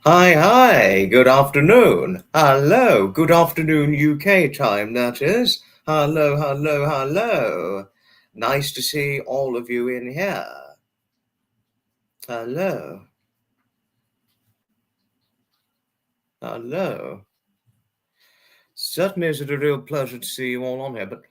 Hi, good afternoon. Hello, good afternoon UK time, that is. Hello. Nice to see all of you in here. Hello, hello. Certainly is it a real pleasure to see you all on here, but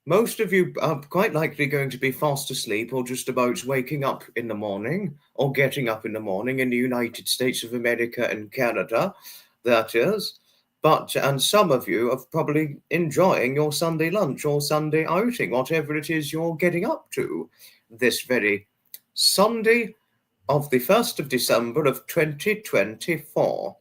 most of you are quite likely going to be fast asleep or just about waking up in the morning or getting up in the morning in the United States of America and Canada, that is. And some of you are probably enjoying your Sunday lunch or Sunday outing, whatever it is you're getting up to this very Sunday of the 1st of December of 2024.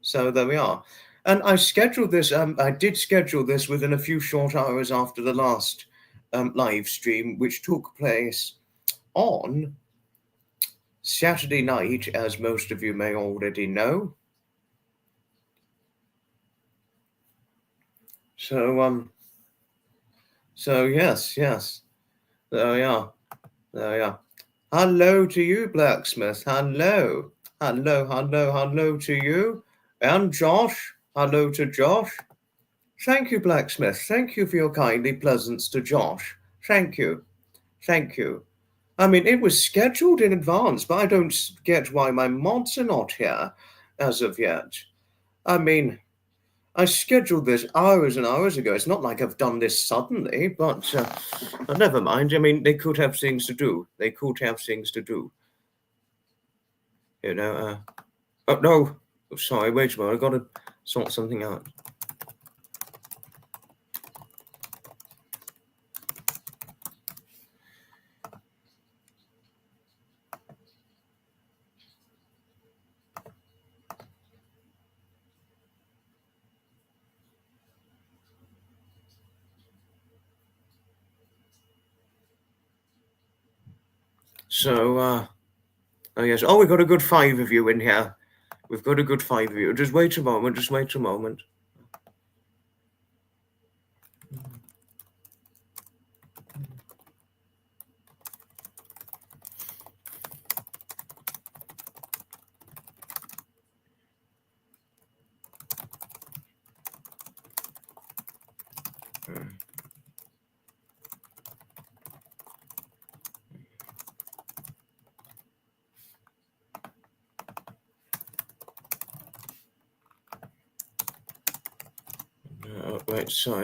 So there we are. And I did schedule this within a few short hours after the last live stream, which took place on Saturday night, as most of you may already know. So yes. There we are. Hello to you, Blacksmith. Hello to you. And Josh. Hello to Josh. Thank you, Blacksmith. Thank you for your kindly pleasance to Josh. Thank you. I mean, it was scheduled in advance, but I don't get why my mods are not here as of yet. I mean, I scheduled this hours and hours ago. It's not like I've done this suddenly, but never mind. I mean, they could have things to do. You know. Oh, no. Sorry, wait a minute. I've got to sort something out. So, oh yes. Oh, we've got a good 5 of you in here. We've got a good 5 of you. Just wait a moment. Wait a moment.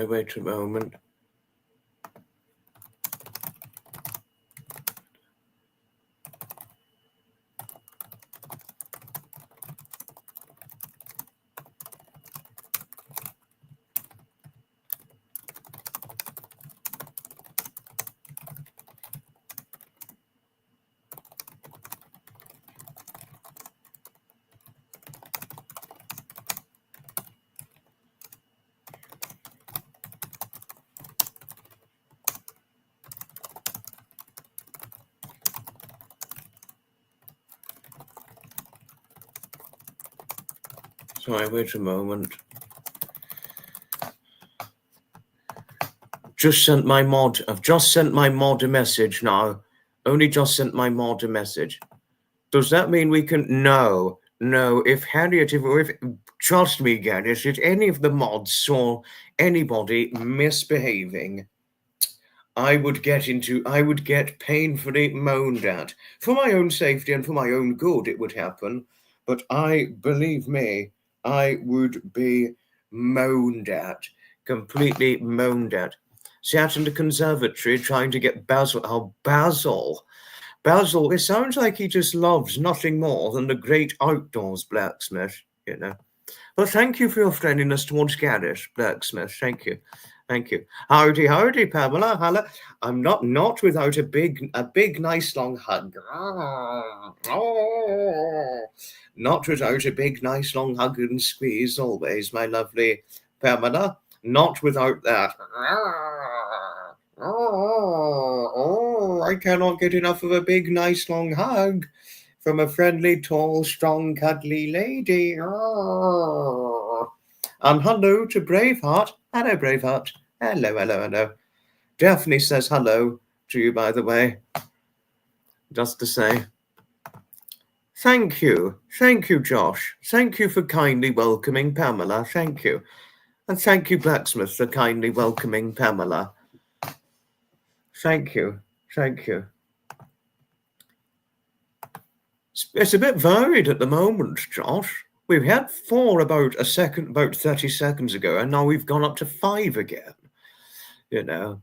Wait a moment. I've just sent my mod a message now. Only just sent my mod a message. Does that mean we can? No. If trust me, Garish, if any of the mods saw anybody misbehaving, I would get painfully moaned at. For my own safety and for my own good, it would happen. But believe me, I would be moaned at, completely moaned at. Sat in the conservatory trying to get Basil. Oh, Basil, it sounds like he just loves nothing more than the great outdoors, Blacksmith, you know. But thank you for your friendliness towards Garish, Blacksmith. Thank you. Howdy, Pamela. Hello. I'm not without a big, nice long hug. Not without a big, nice long hug and squeeze always, my lovely Pamela. Not without that. I cannot get enough of a big, nice long hug from a friendly, tall, strong, cuddly lady. And hello to Braveheart. Hello, Braveheart. Hello. Daphne says hello to you, by the way. Just to say, Thank you. Thank you, Josh. Thank you for kindly welcoming Pamela. Thank you. And thank you, Blacksmith, for kindly welcoming Pamela. Thank you. Thank you. It's a bit varied at the moment, Josh. We've had 4 about 30 seconds ago, and now we've gone up to 5 again. You know,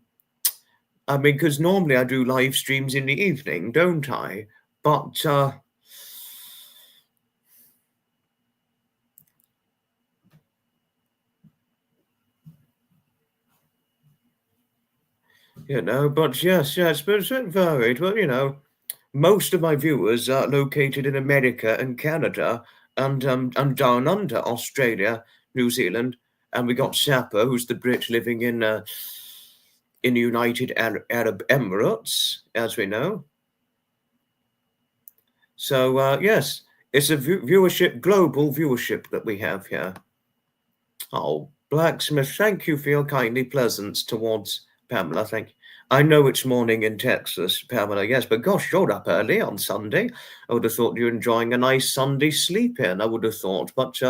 I mean, because normally I do live streams in the evening, don't I? But, but yes, it's a bit varied. Well, most of my viewers are located in America and Canada and down under Australia, New Zealand, and we got Sapper, who's the Brit living in the United Arab Emirates, as we know. So yes, it's a global viewership that we have here. Oh, Blacksmith, thank you for your kindly pleasance towards Pamela. Thank you. I know it's morning in Texas, Pamela, yes, but gosh, you're up early on Sunday. I would have thought you're enjoying a nice Sunday sleep in, I would have thought. But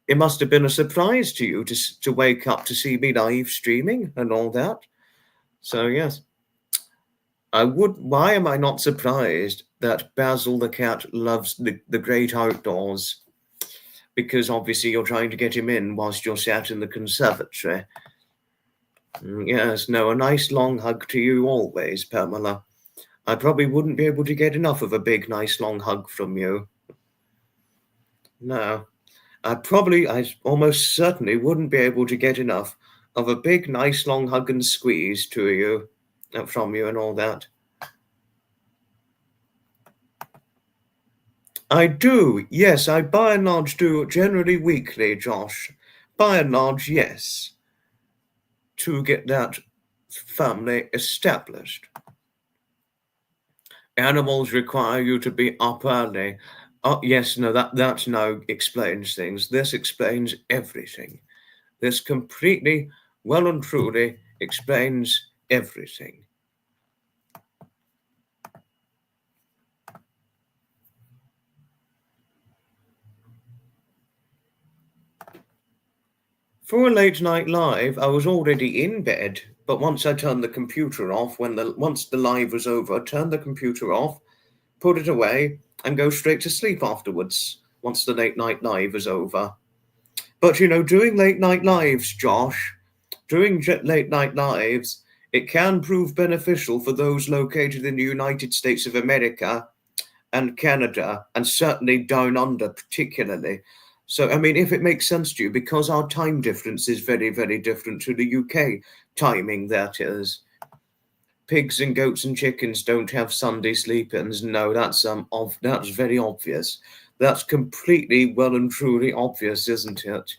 it must have been a surprise to you to wake up to see me live streaming and all that. So, yes. Why am I not surprised that Basil the cat loves the great outdoors? Because obviously you're trying to get him in whilst you're sat in the conservatory. Yes, no, a nice long hug to you always, Pamela. I probably wouldn't be able to get enough of a big, nice long hug from you. No, I almost certainly wouldn't be able to get enough of a big, nice long hug and squeeze to you, from you and all that. I do, yes, I by and large do, generally weekly, Josh. By and large, yes. To get that family established. Animals require you to be up early. Oh, yes, no, that now explains things. This explains everything. This completely, well and truly explains everything. For a late night live, I was already in bed, but once I turned the computer off, once the live was over, turn the computer off, put it away, and go straight to sleep afterwards, once the late night live is over. But doing late night lives, Josh, late night lives, it can prove beneficial for those located in the United States of America and Canada, and certainly down under particularly. So, I mean, if it makes sense to you, because our time difference is very, very different to the UK timing, that is. Pigs and goats and chickens don't have Sunday sleep-ins. No, that's very obvious. That's completely well and truly obvious, isn't it?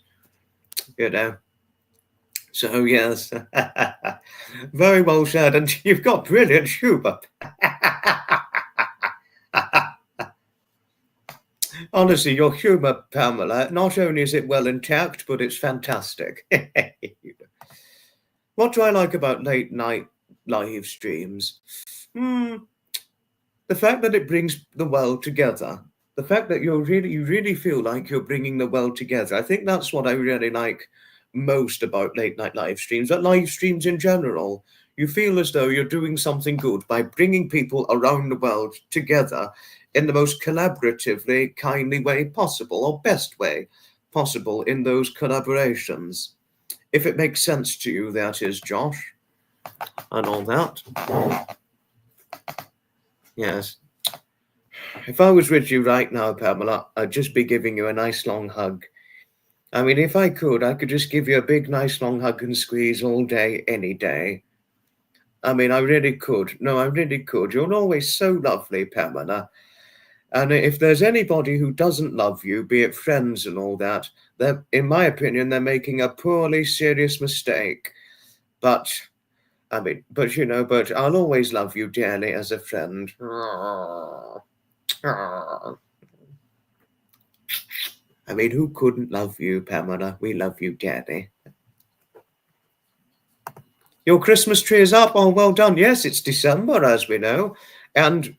So, yes. Very well said, and you've got brilliant humour. Honestly, your humour, Pamela, not only is it well intact, but it's fantastic. What do I like about late night live streams? The fact that it brings the world together. The fact that you really feel like you're bringing the world together. I think that's what I really like most about late night live streams, but live streams in general. You feel as though you're doing something good by bringing people around the world together in the most collaboratively, kindly way possible, or best way possible in those collaborations. If it makes sense to you, that is, Josh, and all that. Yes. If I was with you right now, Pamela, I'd just be giving you a nice long hug. I mean, if I could just give you a big, nice long hug and squeeze all day, any day. I mean, I really could. No, I really could. You're always so lovely, Pamela. And if there's anybody who doesn't love you, be it friends and all that, in my opinion, they're making a poorly serious mistake. But I'll always love you dearly as a friend. I mean, who couldn't love you, Pamela? We love you dearly. Your Christmas tree is up. Oh, well done. Yes, it's December, as we know. And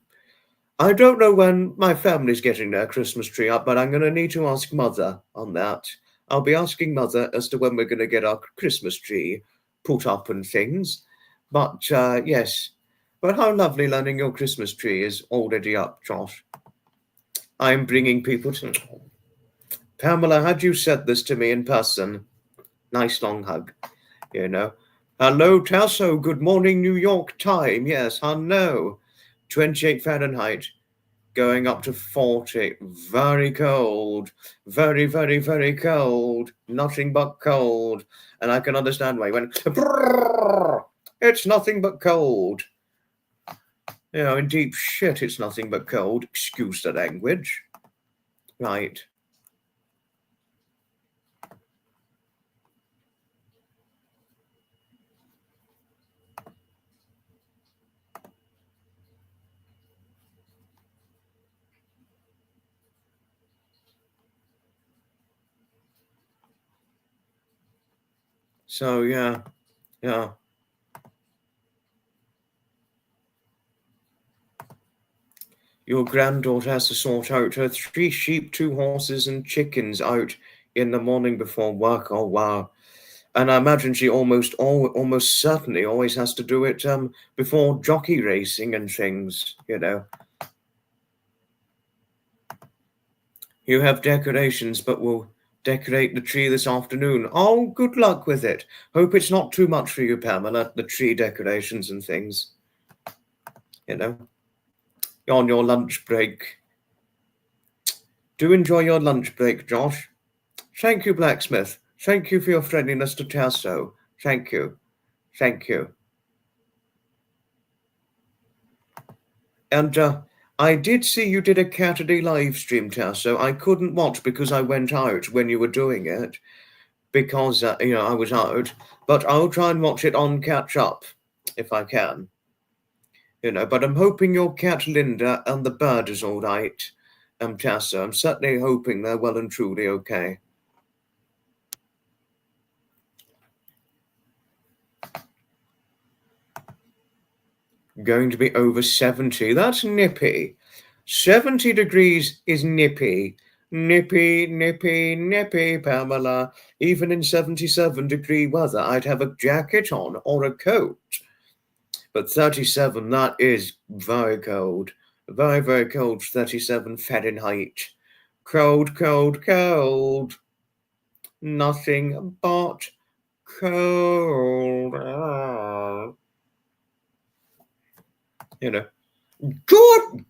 I don't know when my family's getting their Christmas tree up, but I'm going to need to ask Mother on that. I'll be asking Mother as to when we're going to get our Christmas tree put up and things. But yes, but how lovely learning your Christmas tree is already up, Josh. I'm bringing people to. Pamela, had you said this to me in person? Nice long hug, you know. Hello, Tasso. Good morning, New York time. Yes, hello. 28 Fahrenheit. Going up to 40. Very cold. Very, very, very cold. Nothing but cold. And I can understand why he went, "Brrr, it's nothing but cold." You know, in deep shit, it's nothing but cold. Excuse the language. Right. So, yeah. Yeah. Your granddaughter has to sort out her 3 sheep, 2 horses, and chickens out in the morning before work. Oh, wow. And I imagine she almost certainly always has to do it before jockey racing and things, you know. You have decorations, but we'll decorate the tree this afternoon. Oh, good luck with it. Hope it's not too much for you, Pamela, the tree decorations and things, you know. You're on your lunch break. Do enjoy your lunch break, Josh. Thank you, Blacksmith. Thank you for your friendliness to Tasso. Thank you. Thank you. And I did see you did a Saturday live stream, Tasso. I couldn't watch because I went out when you were doing it because, I was out. But I'll try and watch it on catch up if I can. But I'm hoping your cat Linda and the bird is all right, Tasso. I'm certainly hoping they're well and truly okay. Going to be over 70. That's nippy. 70 degrees is nippy. Nippy, nippy, nippy, Pamela. Even in 77-degree weather, I'd have a jacket on or a coat. But 37, that is very cold. Very, very cold, 37 Fahrenheit. Cold, cold, cold. Nothing but cold. Good,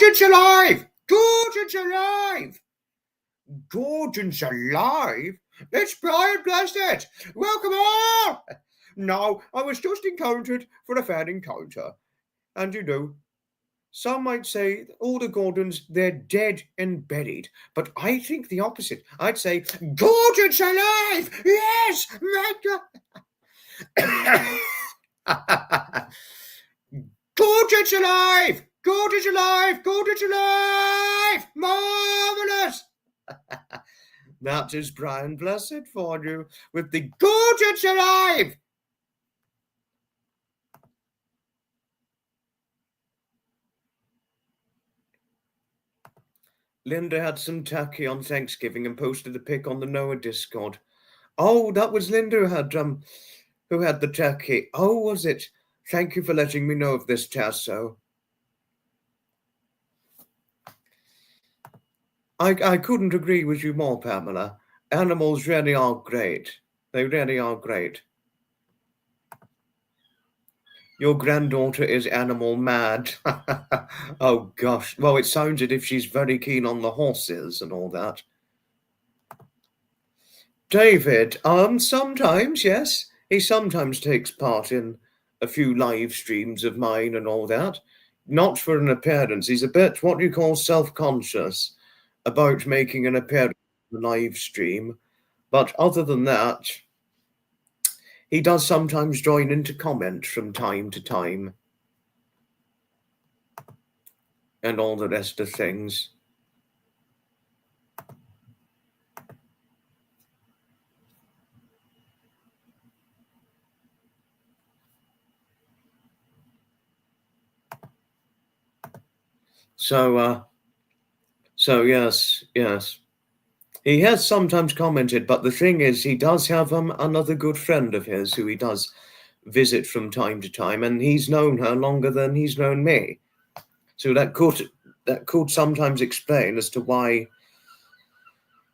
it's alive! Good, it's alive! Good, it's alive! It's Brian Blessed! Welcome all! No, I was just encountered for a fair encounter. And some might say all the Gordons, they're dead and buried. But I think the opposite. I'd say, good, it's alive! Yes! Good, it's alive! Good, it's alive! Good, it's alive! Marvelous! That is Brian Blessed for you with the good, it's alive! Linda had some turkey on Thanksgiving and posted a pic on the Noah Discord. Oh, that was Linda who had the turkey. Oh, was it? Thank you for letting me know of this, Tasso. I couldn't agree with you more, Pamela. Animals really are great. They really are great. Your granddaughter is animal mad. Oh, gosh. Well, it sounds as if she's very keen on the horses and all that. David, sometimes, yes. He sometimes takes part in a few live streams of mine and all that. Not for an appearance. He's a bit, what you call, self-conscious about making an appearance on the live stream. But other than that, he does sometimes join in to comment from time to time. And all the rest of things. So yes, yes. He has sometimes commented, but the thing is, he does have another good friend of his who he does visit from time to time, and he's known her longer than he's known me. So that could sometimes explain as to why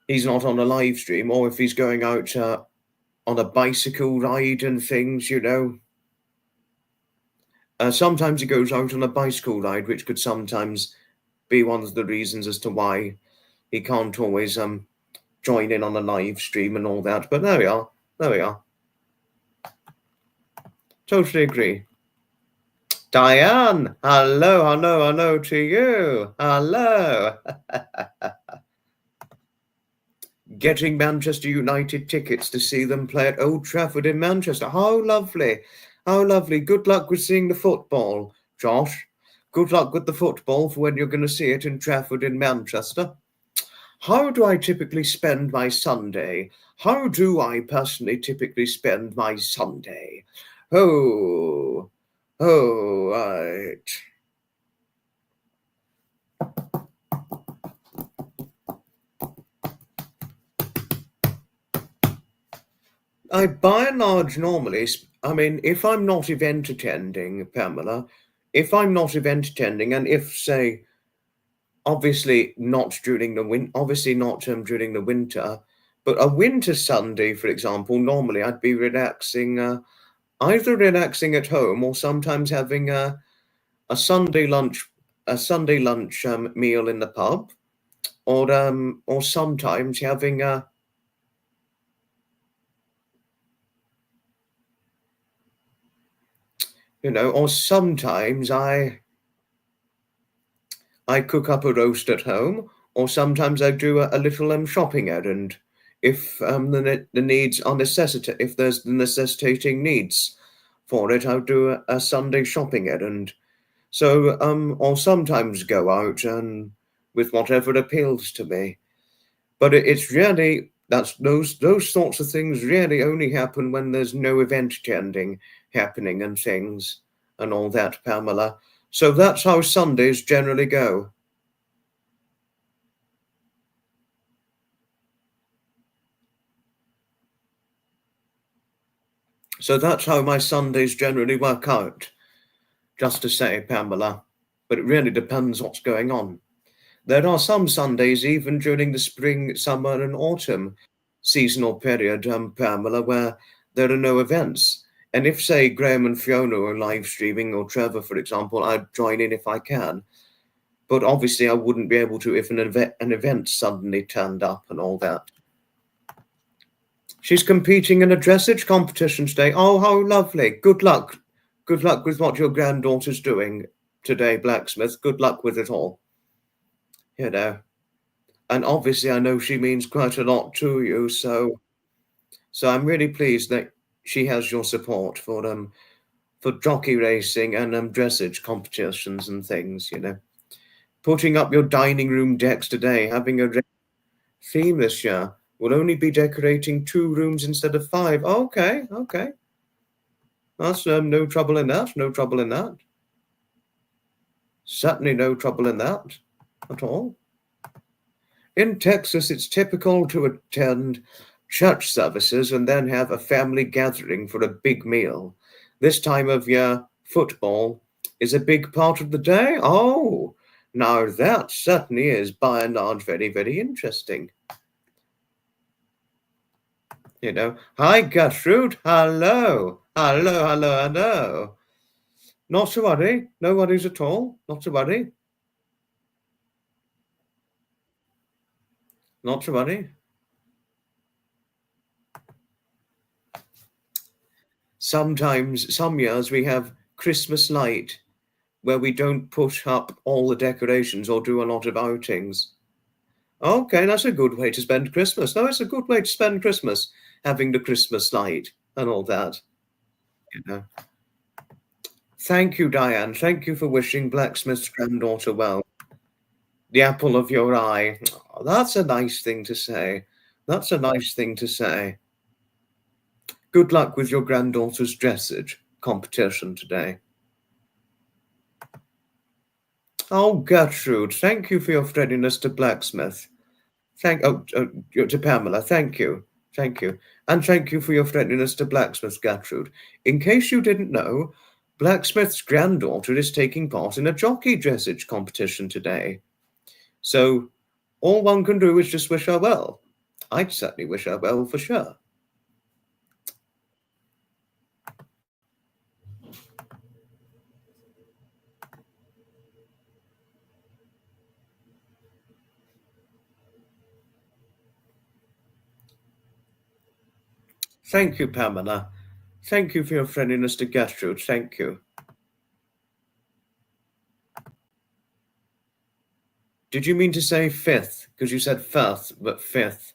he's not on a live stream, or if he's going out on a bicycle ride and things, you know. Sometimes he goes out on a bicycle ride, which could sometimes be one of the reasons as to why he can't always join in on a live stream and all that. But there we are. There we are. Totally agree. Diane, hello, hello, hello to you. Hello. Getting Manchester United tickets to see them play at Old Trafford in Manchester. How lovely. How lovely. Good luck with seeing the football, Josh. Good luck with the football for when you're going to see it in Trafford in Manchester. How do I typically spend my Sunday? How do I personally typically spend my Sunday? Oh, right. I by and large normally, I mean, if I'm not event attending, Pamela, if I'm not event attending, and if say, obviously not during the obviously not during the winter, but a winter Sunday, for example, normally I'd be relaxing, either relaxing at home or sometimes having a Sunday lunch, meal in the pub, or sometimes having a or sometimes I cook up a roast at home, or sometimes I do a little shopping errand if the needs are if there's the necessitating needs for it. I'll do a Sunday shopping errand. So or sometimes go out and with whatever appeals to me. But it's really that's those sorts of things really only happen when there's no event attending happening and things and all that, Pamela. So that's how Sundays generally go. So that's how my Sundays generally work out, just to say, Pamela. But it really depends what's going on. There are some Sundays, even during the spring, summer, and autumn seasonal period, Pamela, where there are no events. And if, say, Graham and Fiona are live streaming, or Trevor, for example, I'd join in if I can. But obviously, I wouldn't be able to if an event suddenly turned up and all that. She's competing in a dressage competition today. Oh, how lovely. Good luck. Good luck with what your granddaughter's doing today, Blacksmith. Good luck with it all. You know. And obviously I know she means quite a lot to you, so I'm really pleased that she has your support for jockey racing and dressage competitions and things, Putting up your dining room decks today, having a theme this year. We'll only be decorating 2 rooms instead of 5. Okay, okay. That's no trouble in that. No trouble in that. Certainly no trouble in that at all. In Texas, it's typical to attend church services and then have a family gathering for a big meal. This time of year, football is a big part of the day. Oh, now that certainly is by and large very, very interesting. Hi Gertrude, hello, hello, hello, hello. Not to worry, no worries at all, not to worry. Not to worry. Sometimes, some years, we have Christmas light where we don't put up all the decorations or do a lot of outings. Okay, that's a good way to spend Christmas. No, it's a good way to spend Christmas, having the Christmas light and all that. You know. Thank you, Diane. Thank you for wishing Blacksmith's granddaughter well. The apple of your eye. Oh, that's a nice thing to say. That's a nice thing to say. Good luck with your granddaughter's dressage competition today. Oh, Gertrude, thank you for your friendliness to Blacksmith. To Pamela, thank you. Thank you. And thank you for your friendliness to Blacksmith, Gertrude. In case you didn't know, Blacksmith's granddaughter is taking part in a jockey dressage competition today. So all one can do is just wish her well. I'd certainly wish her well for sure. Thank you, Pamela. Thank you for your friendliness to Gertrude. Thank you. Did you mean to say fifth? Because you said first, but fifth.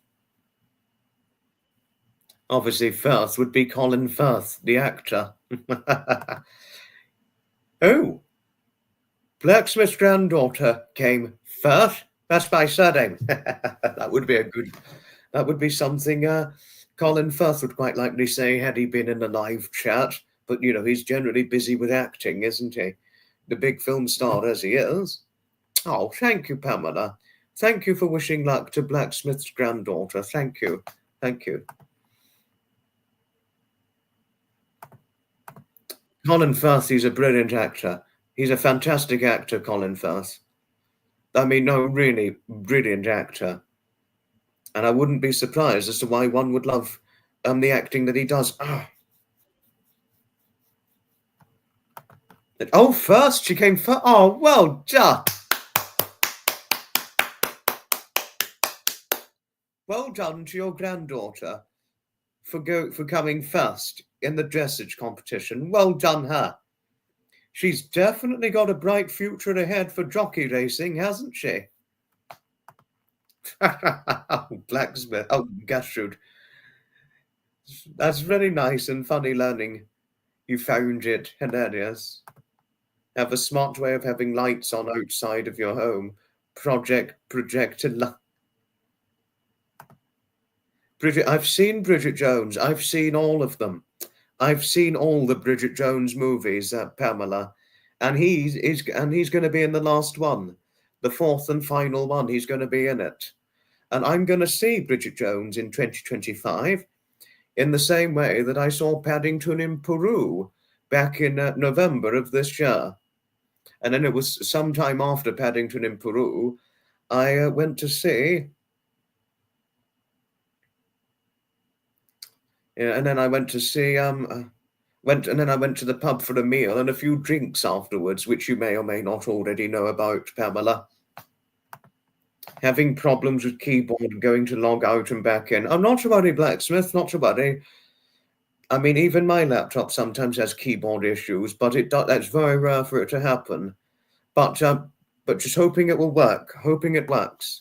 Obviously, Firth would be Colin Firth, the actor. Oh, Blacksmith's granddaughter came Firth? That's my surname. That would be a good. That would be something Colin Firth would quite likely say had he been in a live chat. But you know, he's generally busy with acting, isn't he? The big film star as he is. Oh, thank you, Pamela. Thank you for wishing luck to Blacksmith's granddaughter. Thank you. Thank you. Colin Firth, he's a brilliant actor. He's a fantastic actor, Colin Firth. I mean, no, really brilliant actor. And I wouldn't be surprised as to why one would love the acting that he does. Oh, first she came first. Oh, well done. Well done to your granddaughter for coming first in the dressage competition. Well done her. She's definitely got a bright future ahead for jockey racing, hasn't she? Blacksmith. Oh, Gertrude. That's very nice and funny learning. You found it hilarious. Have a smart way of having lights on outside of your home. Projected. I've seen Bridget Jones. I've seen all of them. I've seen all the Bridget Jones movies, Pamela, and he's going to be in the last one, the fourth and final one. He's going to be in it, and I'm going to see Bridget Jones in 2025, in the same way that I saw Paddington in Peru back in November of this year, and then it was sometime after Paddington in Peru, I went to see. Yeah, and then I went to see went to the pub for a meal and a few drinks afterwards, which you may or may not already know about, Pamela. Having problems with keyboard and going to log out and back in. I'm not to worry, Blacksmith, not to worry. I mean, even my laptop sometimes has keyboard issues, but that's very rare for it to happen. But just hoping it will work, hoping it works.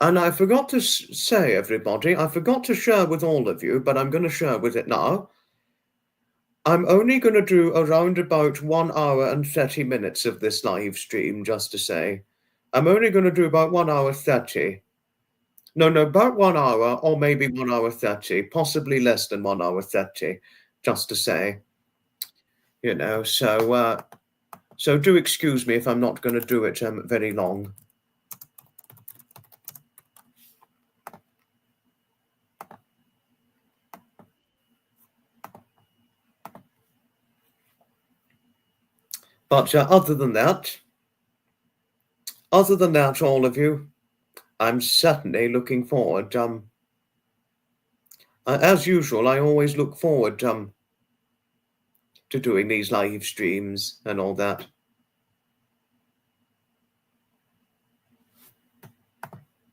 And I forgot to say, everybody, I forgot to share with all of you, but I'm going to share with it now. I'm only going to do around about 1 hour and 30 minutes of this live stream, just to say. I'm only going to do about 1 hour 30. No, about 1 hour or maybe 1 hour 30, possibly less than 1 hour 30, just to say. You know, so do excuse me if I'm not going to do it very long. But other than that, all of you, I'm certainly looking forward. As usual, I always look forward to doing these live streams and all that.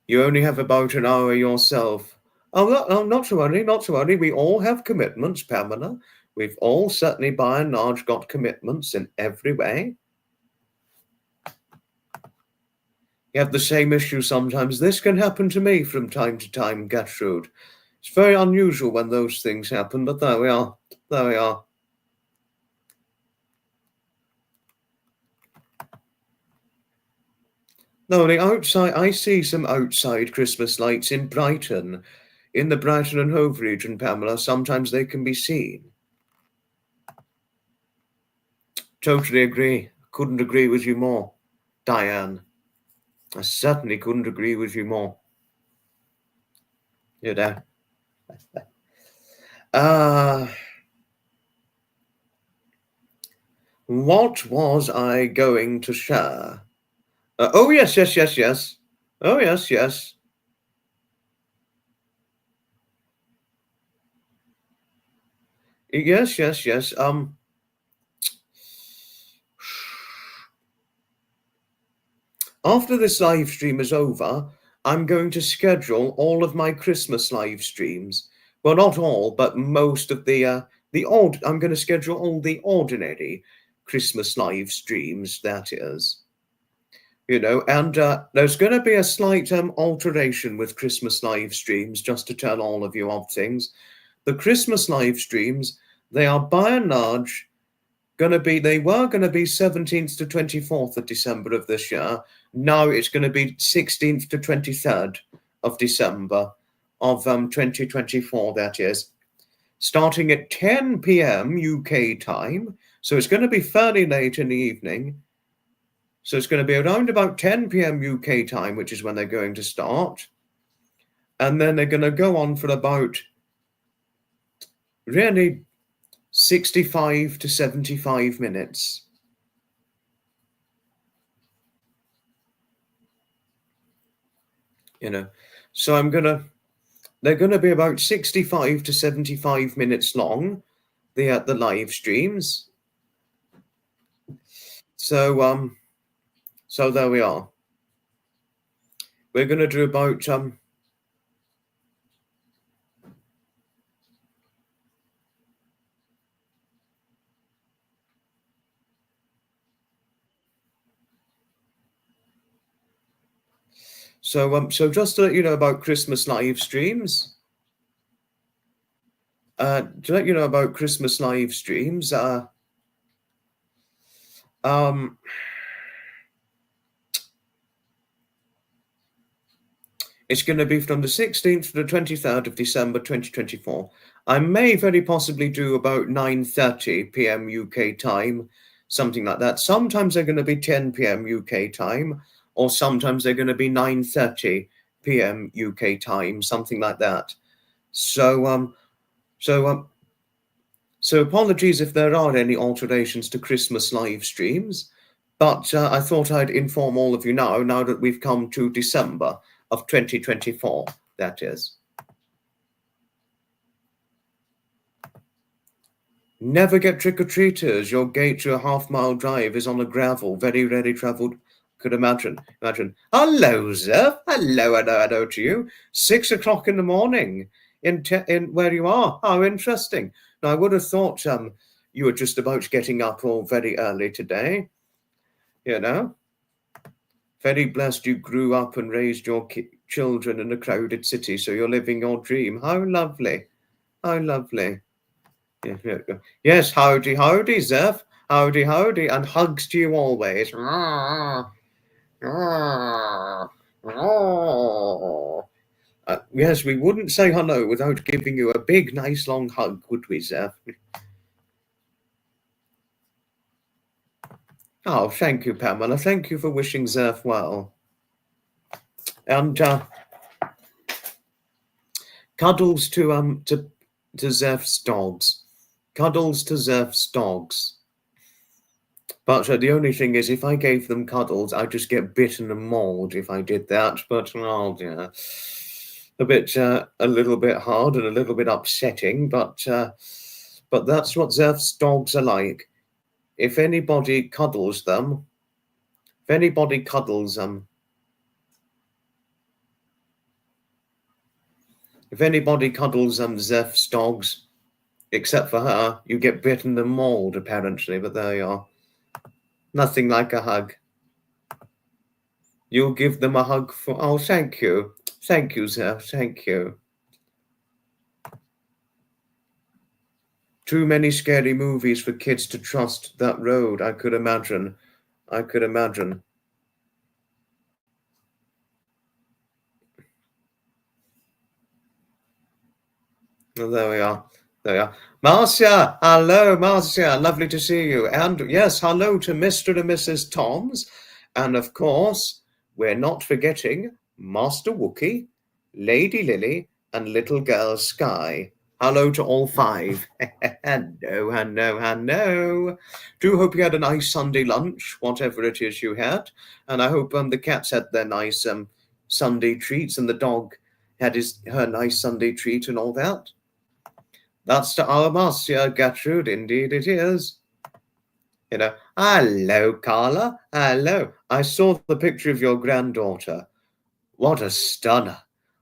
You only have about an hour yourself. Oh, not to worry, not to worry. We all have commitments, Pamela. We've all certainly, by and large, got commitments in every way. You have the same issue sometimes. This can happen to me from time to time, Gertrude. It's very unusual when those things happen, but there we are. There we are. No, the outside, I see some outside Christmas lights in Brighton. in the Brighton and Hove region, Pamela, sometimes they can be seen. Totally agree. Couldn't agree with you more, Diane. I certainly couldn't agree with you more. You know. What was I going to share? Oh, yes. Oh, yes. Yes, yes. After this live stream is over, I'm going to schedule all of my Christmas live streams. Well, not all, but most of I'm going to schedule all the ordinary Christmas live streams, that is. You know, and there's going to be a slight alteration with Christmas live streams, just to tell all of you of things. The Christmas live streams, they are by and large they were going to be 17th to 24th of December of this year. Now it's going to be 16th to 23rd of December of 2024, that is. Starting at 10 p.m. UK time. So it's going to be fairly late in the evening. So it's going to be around about 10 p.m. UK time, which is when they're going to start. And then they're going to go on for about really 65 to 75 minutes. You know, so they're going to be about 65 to 75 minutes long, the live streams. So so there we are. We're going to do about so just to let you know about Christmas live streams. To let you know about Christmas live streams, it's going to be from the 16th to the 23rd of December 2024. I may very possibly do about 9:30 p.m. UK time, something like that. Sometimes they're going to be 10 p.m. UK time, or sometimes they're going to be 9:30 p.m. UK time, something like that. So apologies if there are any alterations to Christmas live streams, but I thought I'd inform all of you now that we've come to December of 2024, that is. Never get trick-or-treaters. Your gate to a half-mile drive is on a gravel, very rarely travelled. Could imagine. Hello, Zeph. Hello to you. 6 o'clock in the morning in where you are. How interesting. Now, I would have thought you were just about getting up all very early today. You know, very blessed you grew up and raised your children in a crowded city, so you're living your dream. How lovely. How lovely. Yes, howdy, Zeph. Howdy, and hugs to you always. Yes, we wouldn't say hello without giving you a big, nice, long hug, would we, Zeph? Oh, thank you, Pamela. Thank you for wishing Zeph well. And cuddles to Zeph's dogs. Cuddles to Zeph's dogs. But the only thing is, if I gave them cuddles, I'd just get bitten and mauled if I did that. But, oh, yeah, a little bit hard and a little bit upsetting. But that's what Zeph's dogs are like. If anybody cuddles them, Zeph's dogs, except for her, you get bitten and mauled, apparently. But there you are. Nothing like a hug. You'll give them a hug for... Oh, thank you. Thank you, Zeph. Thank you. Too many scary movies for kids to trust that road, I could imagine. Well, there we are. There we are. Marcia, hello, Marcia. Lovely to see you. And yes, hello to Mr. and Mrs. Toms. And of course, we're not forgetting Master Wookie, Lady Lily, and little girl Sky. Hello to all five. Hello, hello, hello. Do hope you had a nice Sunday lunch, whatever it is you had. And I hope the cats had their nice Sunday treats and the dog had her nice Sunday treat and all that. That's to our Marcia, Gertrude, indeed it is. You know, hello, Carla, hello. I saw the picture of your granddaughter. What a stunner.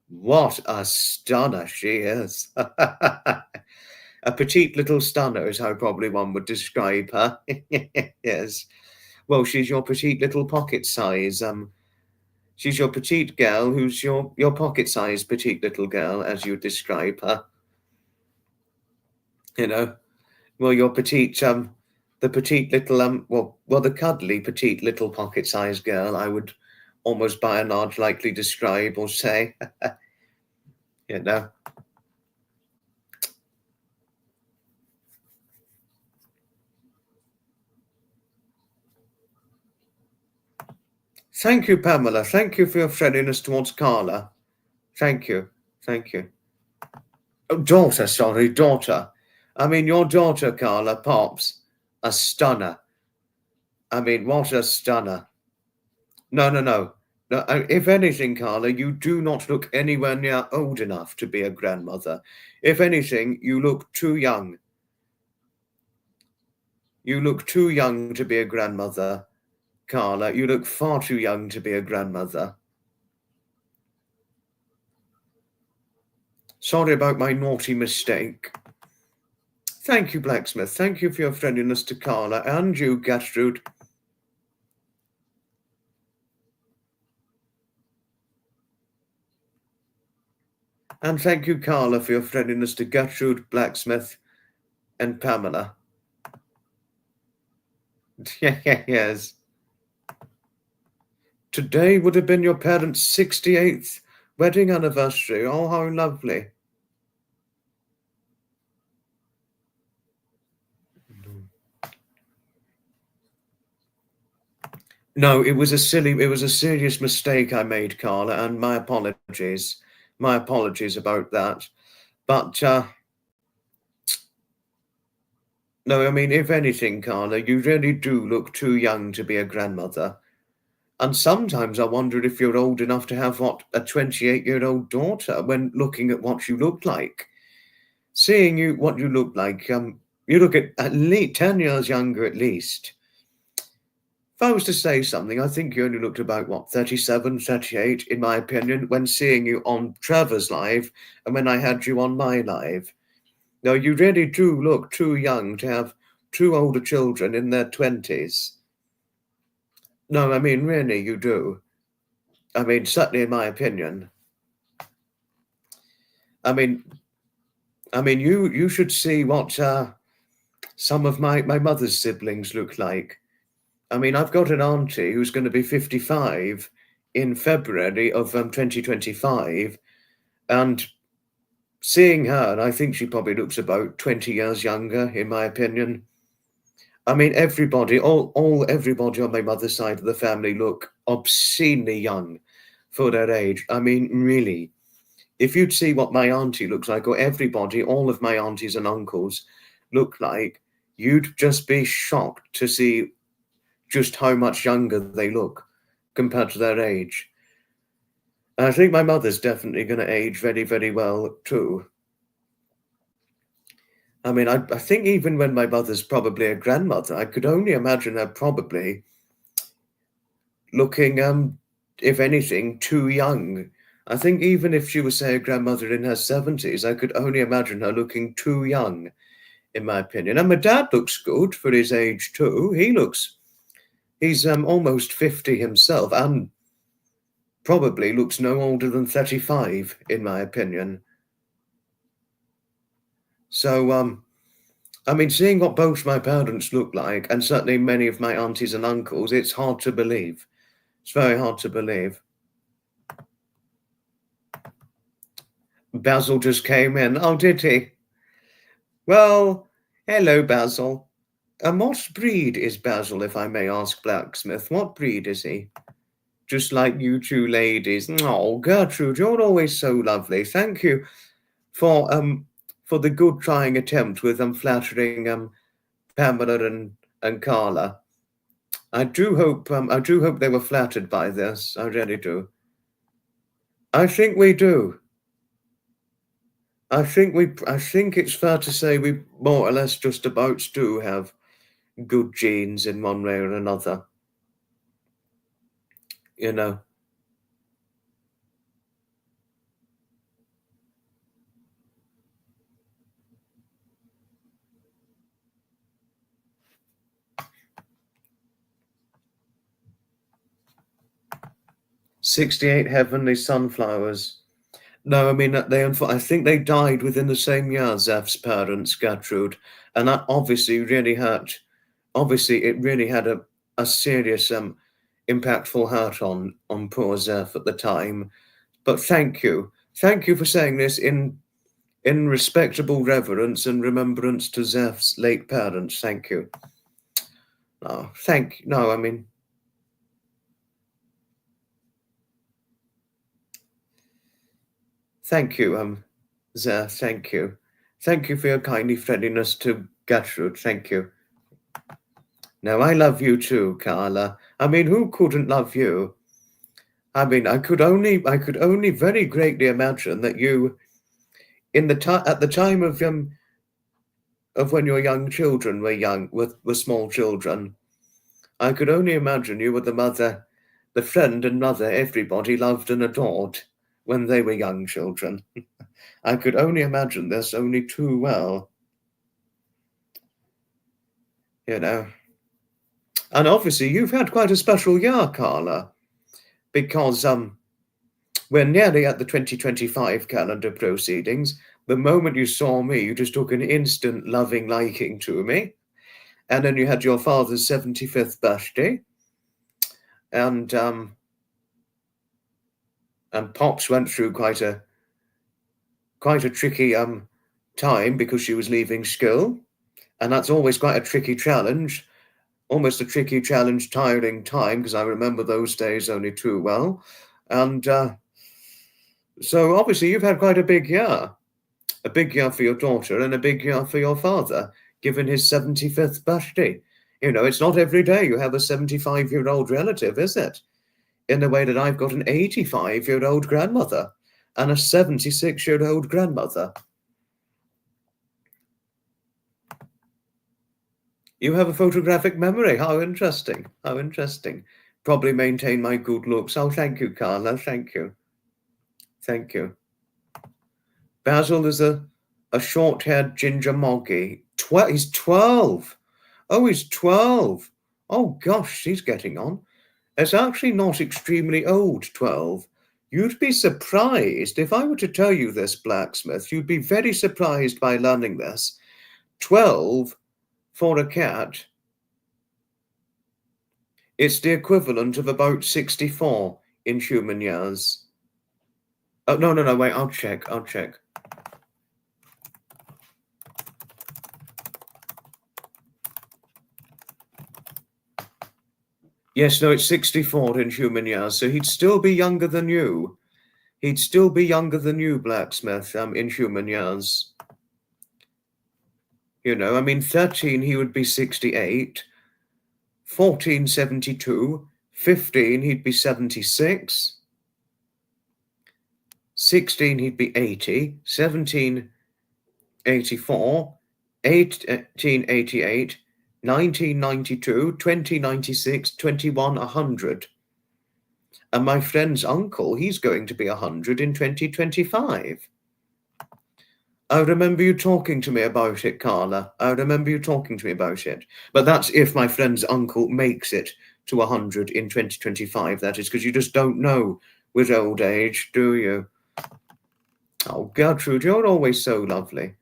What a stunner she is. A petite little stunner is how probably one would describe her. Yes. Well, she's your petite little pocket size. She's your petite girl who's your pocket size petite little girl, as you describe her. You know. Well, your petite, the petite little, well, the cuddly petite little pocket-sized girl, I would almost by and large likely describe or say, you know. Thank you, Pamela. Thank you for your friendliness towards Carla. Thank you. Thank you. Oh, daughter, sorry, daughter. I mean, your daughter, Carla, Pops, a stunner. I mean, what a stunner. No, no, no. No, if anything, Carla, you do not look anywhere near old enough to be a grandmother. If anything, you look too young. You look too young to be a grandmother, Carla. You look far too young to be a grandmother. Sorry about my naughty mistake. Thank you, Blacksmith. Thank you for your friendliness to Carla and you, Gertrude. And thank you, Carla, for your friendliness to Gertrude, Blacksmith, and Pamela. Yes. Today would have been your parents' 68th wedding anniversary. Oh, how lovely. No, it was a serious mistake I made, Carla, and my apologies. My apologies about that. But, no, I mean, if anything, Carla, you really do look too young to be a grandmother. And sometimes I wonder if you're old enough to have, what, a 28-year-old daughter when looking at what you look like. Seeing you, what you look like, you look at least 10 years younger at least. If I was to say something, I think you only looked about, what, 37, 38, in my opinion, when seeing you on Trevor's live and when I had you on my live. No, you really do look too young to have two older children in their 20s. No, I mean, really, you do. I mean, certainly in my opinion. I mean, you should see what some of my mother's siblings look like. I mean, I've got an auntie who's going to be 55 in February of 2025, and seeing her, and I think she probably looks about 20 years younger, in my opinion. I mean, everybody on my mother's side of the family look obscenely young for their age. I mean, really. If you'd see what my auntie looks like, or everybody, all of my aunties and uncles look like, you'd just be shocked to see just how much younger they look compared to their age. And I think my mother's definitely going to age very, very well too. I mean, I think even when my mother's probably a grandmother, I could only imagine her probably looking, if anything, too young. I think even if she was, say, a grandmother in her 70s, I could only imagine her looking too young, in my opinion. And my dad looks good for his age too. He's almost 50 himself and probably looks no older than 35, in my opinion. So, I mean, seeing what both my parents look like, and certainly many of my aunties and uncles, it's hard to believe. It's very hard to believe. Basil just came in. Oh, did he? Well, hello, Basil. What breed is Basil, if I may ask, Blacksmith? What breed is he? Just like you two ladies. Oh, Gertrude, you're always so lovely. Thank you for the good trying attempt with flattering Pamela and Carla. I do hope they were flattered by this. I really do. I think we do. I think it's fair to say we more or less just about do have good genes in one way or another. You know. 68 heavenly sunflowers. No, I mean I think they died within the same year, Zeph's parents, Gertrude, and that obviously really hurt. Obviously, it really had a serious impactful hurt on poor Zeph at the time. But thank you for saying this in respectable reverence and remembrance to Zeph's late parents. Thank you. I mean, thank you, Zeph. Thank you. Thank you for your kindly friendliness to Gertrude. Thank you. No, I love you too, Carla. I mean, who couldn't love you? I mean, I could only very greatly imagine that you, at the time of when your young children were small children, I could only imagine you were the friend and mother everybody loved and adored when they were young children. I could only imagine this only too well. You know. And obviously you've had quite a special year, Carla, because we're nearly at the 2025 calendar proceedings. The moment you saw me, you just took an instant loving liking to me. And then you had your father's 75th birthday. And Pops went through quite a tricky time because she was leaving school. And that's always quite a tricky challenge. Almost a tricky challenge, tiring time, because I remember those days only too well. And so obviously you've had quite a big year for your daughter and a big year for your father, given his 75th birthday. You know, it's not every day you have a 75-year-old relative, is it? In the way that I've got an 85-year-old grandmother and a 76-year-old grandmother. You have a photographic memory. How interesting. How interesting. Probably maintain my good looks. Oh, thank you, Carla. Thank you. Thank you. Basil is a short-haired ginger moggy. He's 12. Oh, he's 12. Oh, gosh, he's getting on. It's actually not extremely old, 12. You'd be surprised if I were to tell you this, Blacksmith. You'd be very surprised by learning this. 12 for a cat. It's the equivalent of about 64 in human years. Oh, no, wait, I'll check. Yes, no, it's 64 in human years, so he'd still be younger than you. He'd still be younger than you, Blacksmith, in human years. You know, I mean, 13, he would be 68. 14, 72. 15, he'd be 76. 16, he'd be 80. 17, 84. 18, 88. 1992, 2096, 21, 100. And my friend's uncle, he's going to be 100 in 2025. I remember you talking to me about it, Carla. I remember you talking to me about it. But that's if my friend's uncle makes it to 100 in 2025, that is, because you just don't know with old age, do you? Oh, Gertrude, you're always so lovely.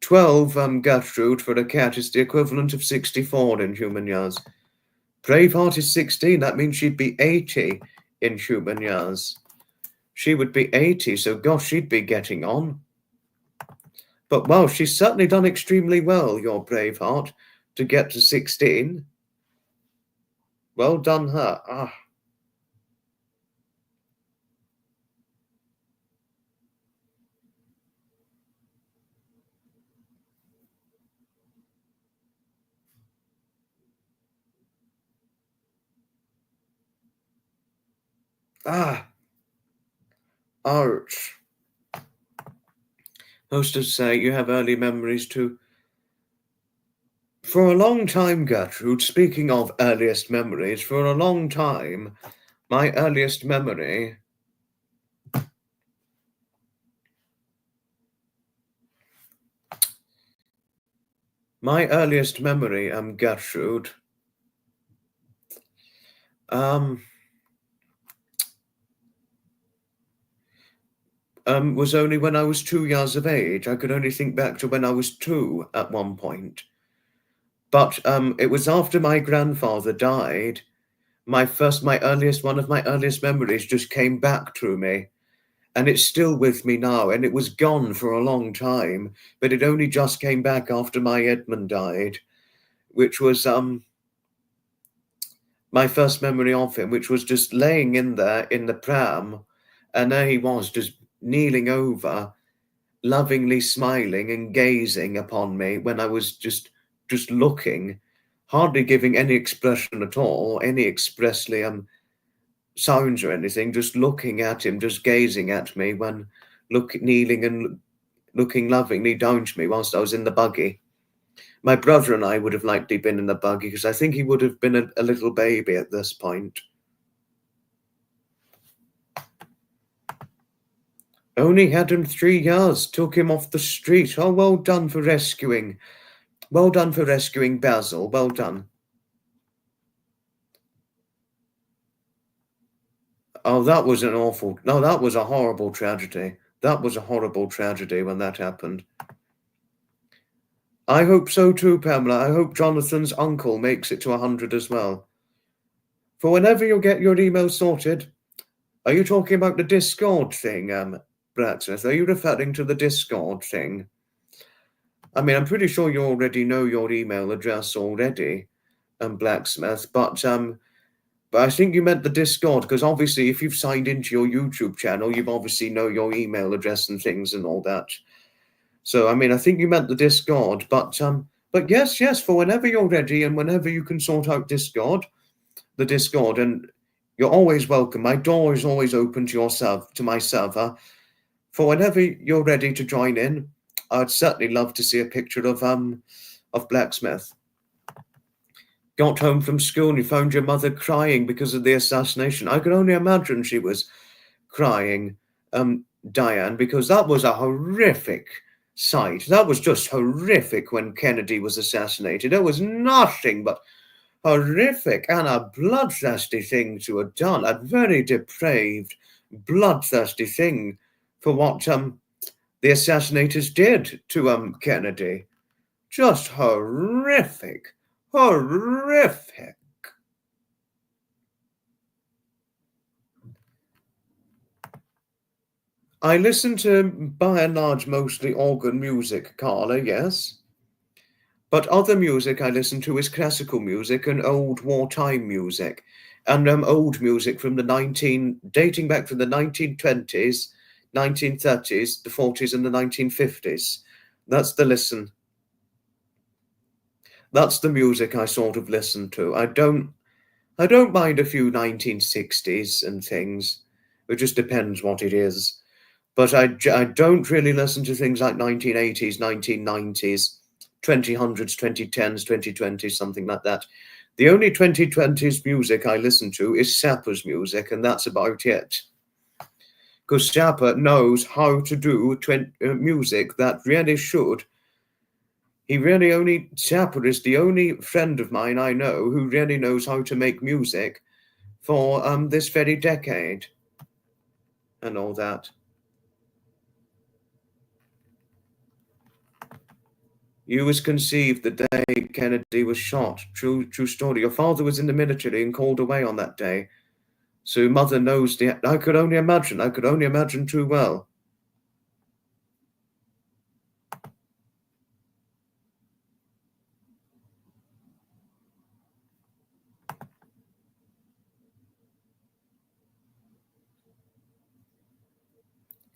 12, Gertrude, for a cat is the equivalent of 64 in human years. Braveheart is 16. That means she'd be 80 in human years. She would be 80, so gosh, she'd be getting on. But well, she's certainly done extremely well, your Braveheart, to get to 16. Well done her. Ouch. Hostess say you have early memories too. For a long time, Gertrude, speaking of earliest memories, for a long time, my earliest memory Gertrude, was only when I was 2 years of age. I could only think back to when I was 2 at one point. But it was after my grandfather died. One of my earliest memories just came back to me. And it's still with me now, and it was gone for a long time, but it only just came back after my Edmund died, which was my first memory of him, which was just laying in there in the pram, and there he was, just kneeling over, lovingly smiling and gazing upon me when I was just looking, hardly giving any expression at all, any expressly sounds or anything, just looking at him, just gazing at me when kneeling and looking lovingly down to me whilst I was in the buggy. My brother and I would have likely been in the buggy because I think he would have been a little baby at this point. Only had him 3 years, took him off the street. Oh, well done for rescuing. Well done for rescuing Basil. Well done. Oh, that was that was a horrible tragedy. That was a horrible tragedy when that happened. I hope so too, Pamela. I hope Jonathan's uncle makes it to 100 as well. For whenever you get your email sorted, are you talking about the Discord thing, Blacksmith? Are you referring to the Discord thing? I mean, I'm pretty sure you already know your email address already, Blacksmith, but I think you meant the Discord, because obviously if you've signed into your YouTube channel, you've obviously know your email address and things and all that. So, I mean, I think you meant the Discord, but yes, for whenever you're ready and whenever you can sort out the Discord, and you're always welcome. My door is always open to my server. For whenever you're ready to join in, I'd certainly love to see a picture of Blacksmith. Got home from school and you found your mother crying because of the assassination. I can only imagine she was crying, Diane, because that was a horrific sight. That was just horrific when Kennedy was assassinated. It was nothing but horrific and a bloodthirsty thing to have done. A very depraved, bloodthirsty thing for what the assassinators did to Kennedy. Just horrific. Horrific. I listen to, by and large, mostly organ music, Carla, yes. But other music I listen to is classical music and old wartime music. And old music from dating back from the 1920s, 1930s, the 40s, and the 1950s. That's the listen. That's the music I sort of listen to. I don't mind a few 1960s and things. It just depends what it is. But I don't really listen to things like 1980s, 1990s, 2000s, 2010s, 2020s, something like that. The only 2020s music I listen to is Sapper's music, and that's about it. Because Sapper knows how to do music that really should. Sapper is the only friend of mine I know who really knows how to make music for this very decade and all that. You was conceived the day Kennedy was shot. True story. Your father was in the military and called away on that day. So mother knows the... I could only imagine too well.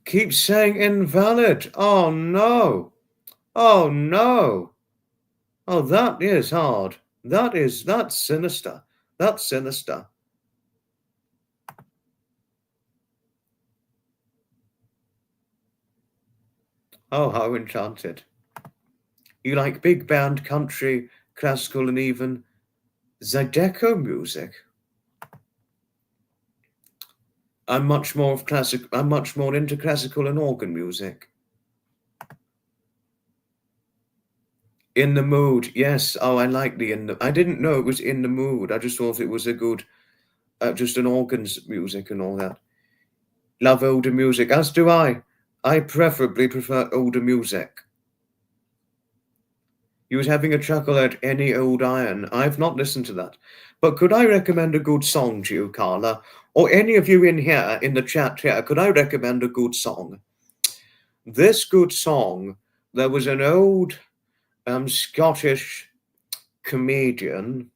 Keep saying invalid. Oh no. Oh no. Oh, that is hard. That's sinister. That's sinister. Oh, how enchanted. You like big band, country, classical, and even Zydeco music? I'm much more into classical and organ music. In the mood, yes. Oh, I like I didn't know it was in the mood. I just thought it was a good, just an organs music and all that. Love older music, as do I. I preferably prefer older music. You was having a chuckle at Any Old Iron. I've not listened to that. But could I recommend a good song to you, Carla? Or any of you in here, in the chat here, could I recommend a good song? This good song, there was an old Scottish comedian,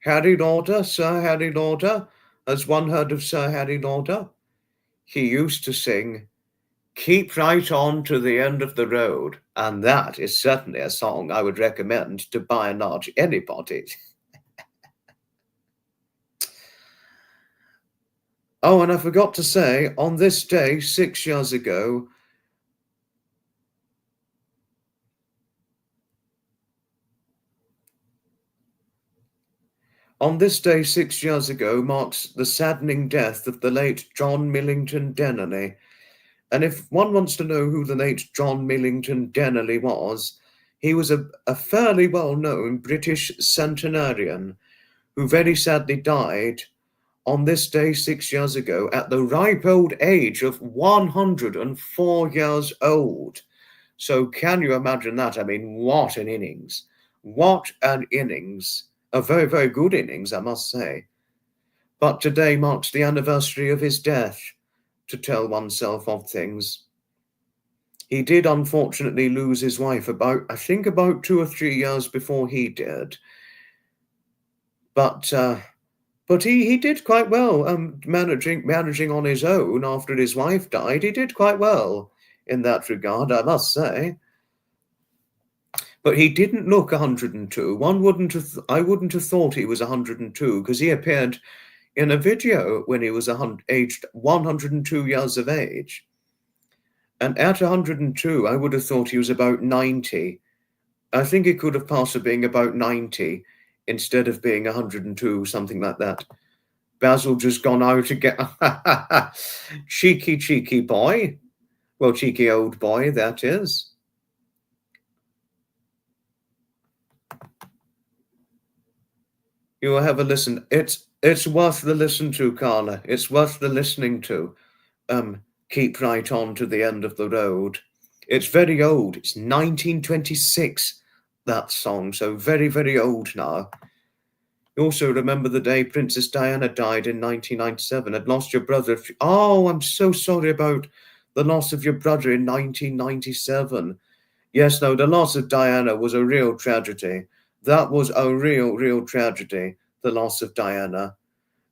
Harry Lauder, Sir Harry Lauder. Has one heard of Sir Harry Lauder? He used to sing, "Keep right on to the end of the road." And that is certainly a song I would recommend to, by and large, anybody. Oh, and I forgot to say, on this day, 6 years ago, marks the saddening death of the late John Millington Dennerley. And if one wants to know who the late John Millington Dennerley was, he was a fairly well-known British centenarian who very sadly died on this day 6 years ago at the ripe old age of 104 years old. So can you imagine that? I mean, what an innings. What an innings. A very, very good innings, I must say. But today marks the anniversary of his death, to tell oneself of things. He did unfortunately lose his wife about 2 or 3 years before he did. But he did quite well, managing on his own after his wife died. He did quite well in that regard, I must say. But he didn't look 102. I wouldn't have thought he was 102 because he appeared in a video when he was aged 102 years of age. And at 102, I would have thought he was about 90. I think he could have passed for being about 90 instead of being 102, something like that. Basil just gone out to get cheeky boy. Well, cheeky old boy, that is. You will have a listen. It's worth the listen to, Carla. It's worth the listening to. Keep right on to the end of the road. It's very old. It's 1926, that song. So very, very old now. You also remember the day Princess Diana died in 1997 and lost your brother. Oh, I'm so sorry about the loss of your brother in 1997. Yes, no, the loss of Diana was a real tragedy. That was a real, real tragedy, the loss of Diana.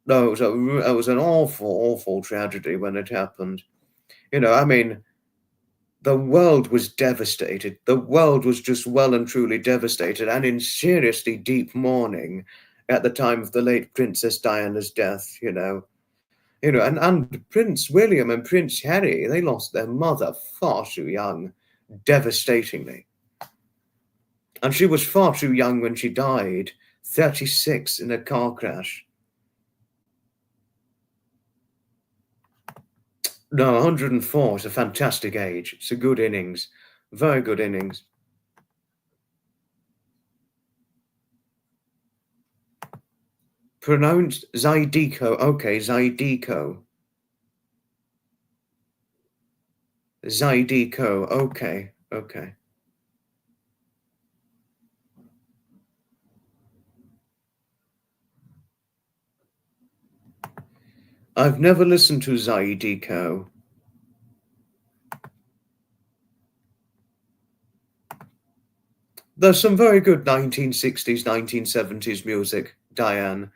No, it was an awful, awful tragedy when it happened. You know, I mean, the world was devastated. The world was just well and truly devastated and in seriously deep mourning at the time of the late Princess Diana's death, and Prince William and Prince Harry, they lost their mother far too young, devastatingly. And she was far too young when she died, 36 in a car crash. No, 104 is a fantastic age. It's a good innings. Very good innings. Pronounced Zydeco. Okay, Zydeco. Zydeco. Okay, okay. I've never listened to Zydeco. There's some very good 1960s, 1970s music, Diane.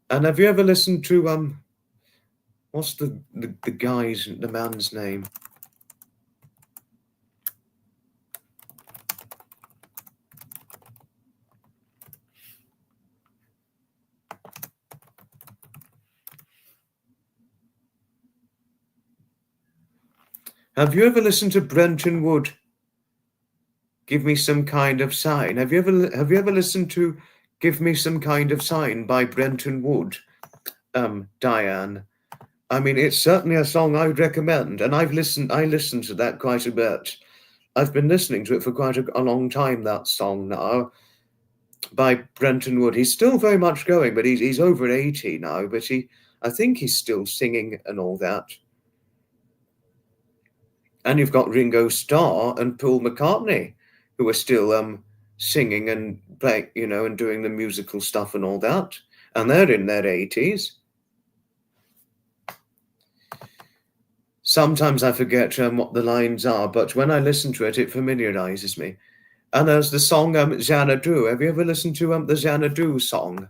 And have you ever listened to what's the man's name? Have you ever listened to Brenton Wood? Give Me Some Kind of Sign. Have you ever listened to Give Me Some Kind of Sign by Brenton Wood, Diane? I mean, it's certainly a song I would recommend, and I listened to that quite a bit. I've been listening to it for quite a long time, that song now, by Brenton Wood. He's still very much going, but he's over 80 now, but I think he's still singing and all that. And you've got Ringo Starr and Paul McCartney, who are still singing and playing, and doing the musical stuff and all that. And they're in their 80s. Sometimes I forget what the lines are, but when I listen to it, it familiarizes me. And there's the song Xanadu. Have you ever listened to the Xanadu song?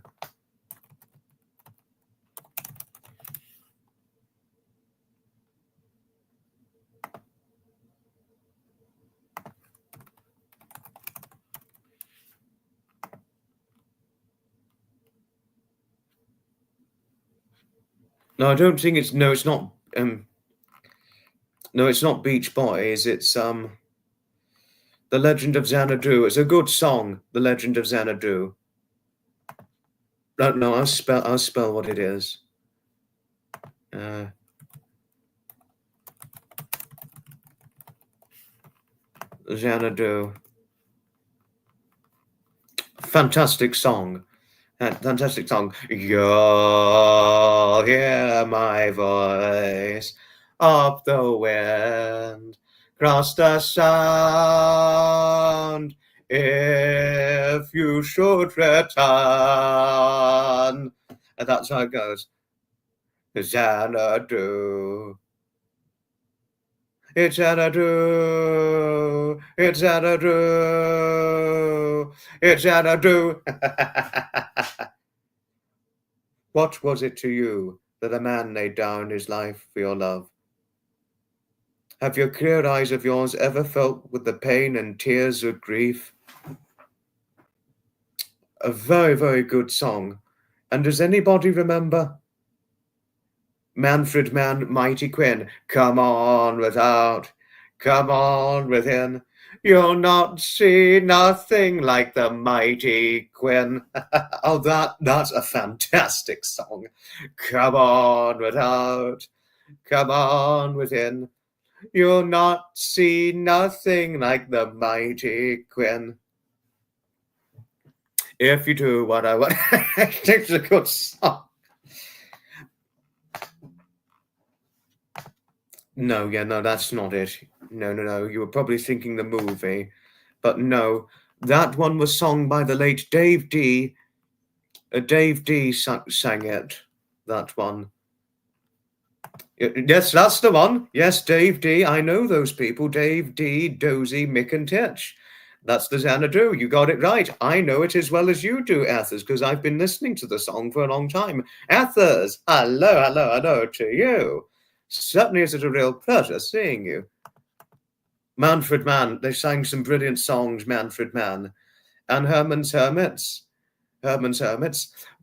No, I don't think it's no, it's not no, it's not Beach Boys, it's The Legend of Xanadu. It's a good song, The Legend of Xanadu. No, I'll spell what it is. Xanadu. Fantastic song. Fantastic song. You'll hear my voice up the wind, cross the sound, if you should return. And that's how it goes. Xanadu. It's Xanadu. It's Xanadu. It's Xanadu. What was it to you that a man laid down his life for your love? Have your clear eyes of yours ever felt with the pain and tears of grief? A very, very good song. And does anybody remember Manfred Mann, Mighty Quinn? Come on without, come on within. You'll not see nothing like the Mighty Quinn. Oh, that's a fantastic song. Come on without, come on within. You'll not see nothing like the Mighty Quinn. If you do what I want. It's a good song. No, that's not it. No. You were probably thinking the movie. But no, that one was sung by the late Dave D. Dave D sang it, that one. Yes, that's the one. Yes, Dave D. I know those people. Dave D, Dozy, Mick and Titch. That's the Xanadu. You got it right. I know it as well as you do, Ethers, because I've been listening to the song for a long time. Ethers, hello to you. Certainly is it a real pleasure seeing you. Manfred Mann, they sang some brilliant songs, Manfred Mann. And Herman's Hermits.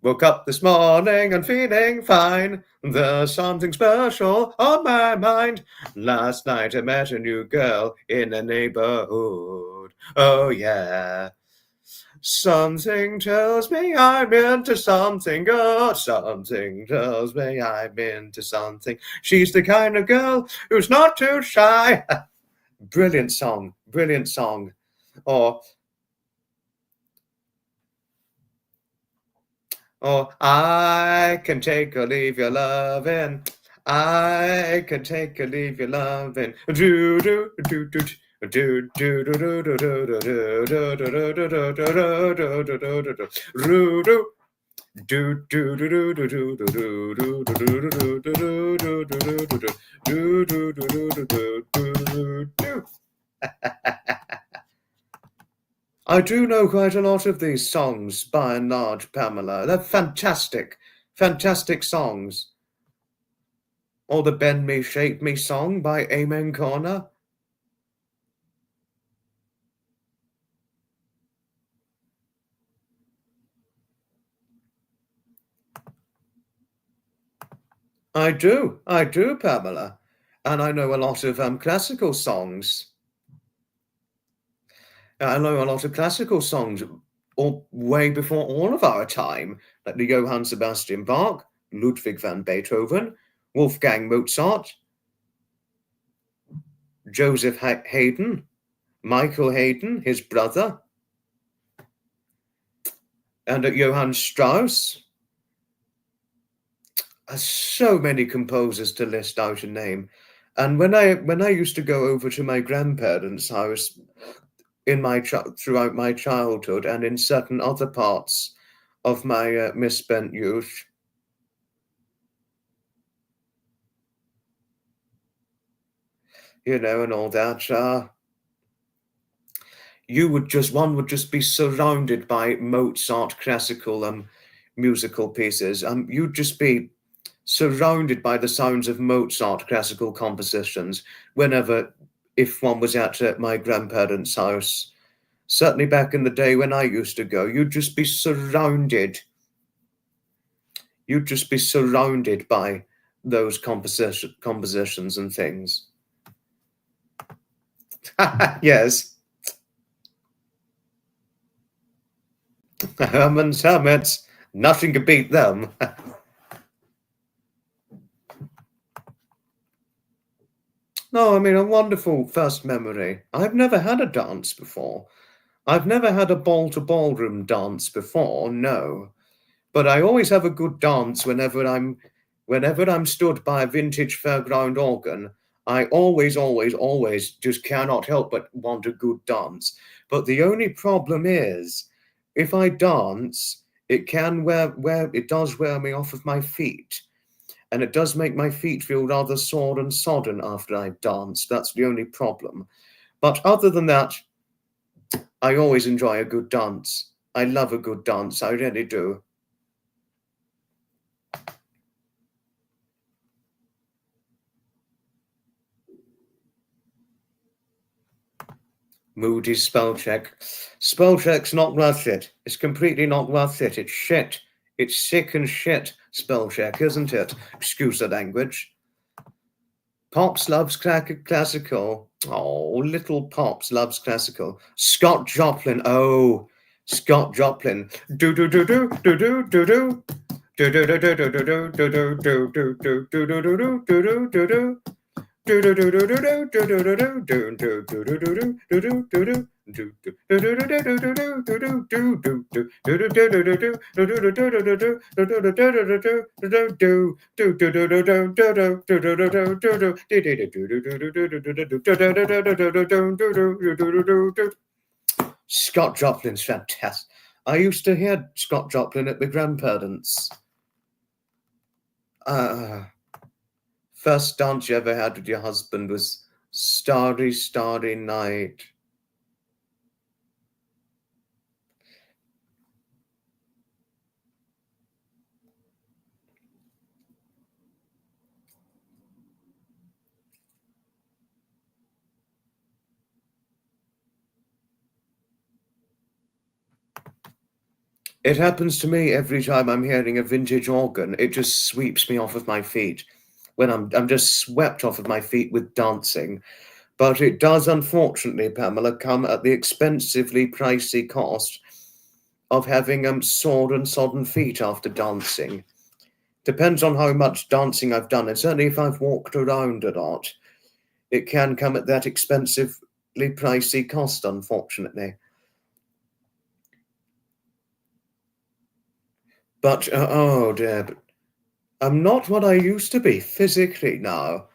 Woke up this morning and feeling fine. There's something special on my mind. Last night I met a new girl in the neighborhood. Oh yeah. Something tells me I'm into something good. Something tells me I'm into something. She's the kind of girl who's not too shy. Brilliant song. Or I can take or leave your lovin'. I can take or leave your lovin'. Do do do do. I do know quite a lot of these songs, by and large, Pamela. They're fantastic, fantastic songs. Or the Bend Me, Shape Me song by Amen Corner. I do, Pamela. And I know a lot of classical songs. I know a lot of classical songs way before all of our time, like the Johann Sebastian Bach, Ludwig van Beethoven, Wolfgang Mozart, Joseph Haydn, Michael Haydn, his brother, and Johann Strauss. So many composers to list out a name. And when I used to go over to my grandparents' house throughout my childhood and in certain other parts of my misspent youth, and all that, one would just be surrounded by Mozart classical musical pieces. You'd just be surrounded by the sounds of Mozart classical compositions if one was at my grandparents' house. Certainly back in the day when I used to go, you'd just be surrounded by those compositions and things. Yes. Herman's Hermits, nothing could beat them. No, I mean, a wonderful first memory. I've never had a dance before. I've never had a ball-to-ballroom dance before, no. But I always have a good dance whenever I'm stood by a vintage fairground organ. I always just cannot help but want a good dance. But the only problem is, if I dance, it does wear me off of my feet. And it does make my feet feel rather sore and sodden after I've danced. That's the only problem. But other than that, I always enjoy a good dance. I love a good dance, I really do. Moody's spell check. Spell check's not worth it. It's completely not worth it. It's shit. It's sick and shit, spell check, isn't it? Excuse the language. Pops loves classical. Oh, little Pops loves classical. Scott Joplin. Oh, Scott Joplin. Do do do do do do do do. Do do do do do do do do do do do do do do do do do. Scott Joplin's fantastic. I used to hear Scott Joplin at my grandparents'. First dance you ever had with your husband was Starry, Starry Night. It happens to me every time I'm hearing a vintage organ. It just sweeps me off of my feet. When I'm just swept off of my feet with dancing. But it does, unfortunately, Pamela, come at the expensively pricey cost of having sore and sodden feet after dancing. Depends on how much dancing I've done, and certainly if I've walked around a lot, it can come at that expensively pricey cost, unfortunately. But, oh dear, I'm not what I used to be physically now.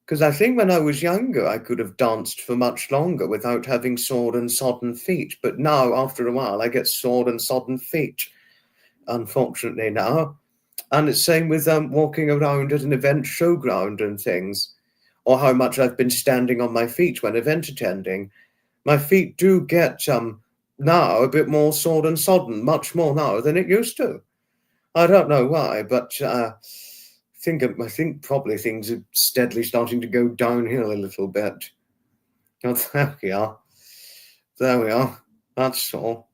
Because I think when I was younger, I could have danced for much longer without having sore and sodden feet. But now, after a while, I get sore and sodden feet. unfortunately now. And it's same with walking around at an event showground and things, or how much I've been standing on my feet when event attending. My feet do get now a bit more sore and sodden, much more now than it used to. I don't know why, but I think probably things are steadily starting to go downhill a little bit. Oh, there we are. There we are. That's all.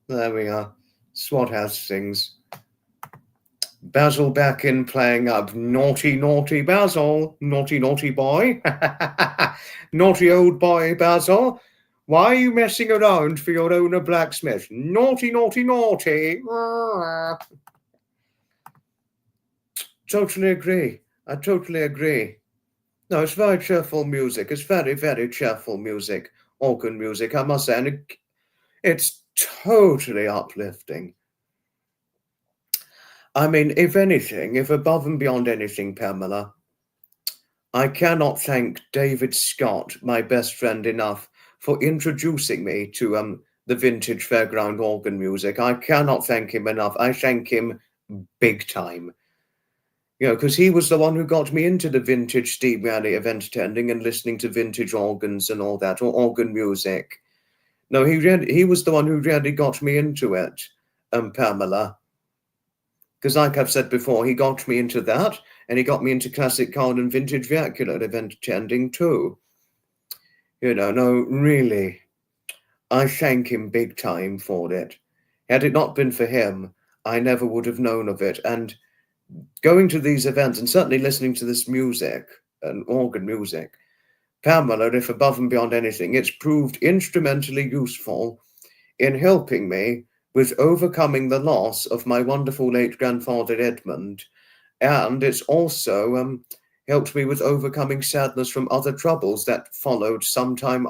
There we are. SWAT has things. Basil back in playing up. Naughty, naughty Basil. Naughty, naughty boy. Naughty old boy, Basil. Why are you messing around for your owner blacksmith? Naughty, naughty, naughty. Totally agree. I totally agree. No, it's very cheerful music. It's very, very cheerful music. Organ music, I must say. And it's totally uplifting. I mean, if anything, if above and beyond anything, Pamela, I cannot thank David Scott, my best friend, enough for introducing me to the vintage fairground organ music. I cannot thank him enough. I thank him big time. Because he was the one who got me into the vintage Steve Rally event attending and listening to vintage organs and all that, or organ music. No, he was the one who really got me into it, Pamela. Because like I've said before, he got me into that, and he got me into classic card and vintage vernacular event attending too. No, really, I thank him big time for it. Had it not been for him, I never would have known of it. And going to these events and certainly listening to this music and organ music, Pamela, if above and beyond anything, it's proved instrumentally useful in helping me with overcoming the loss of my wonderful late grandfather Edmund, and it's also helped me with overcoming sadness from other troubles that followed sometime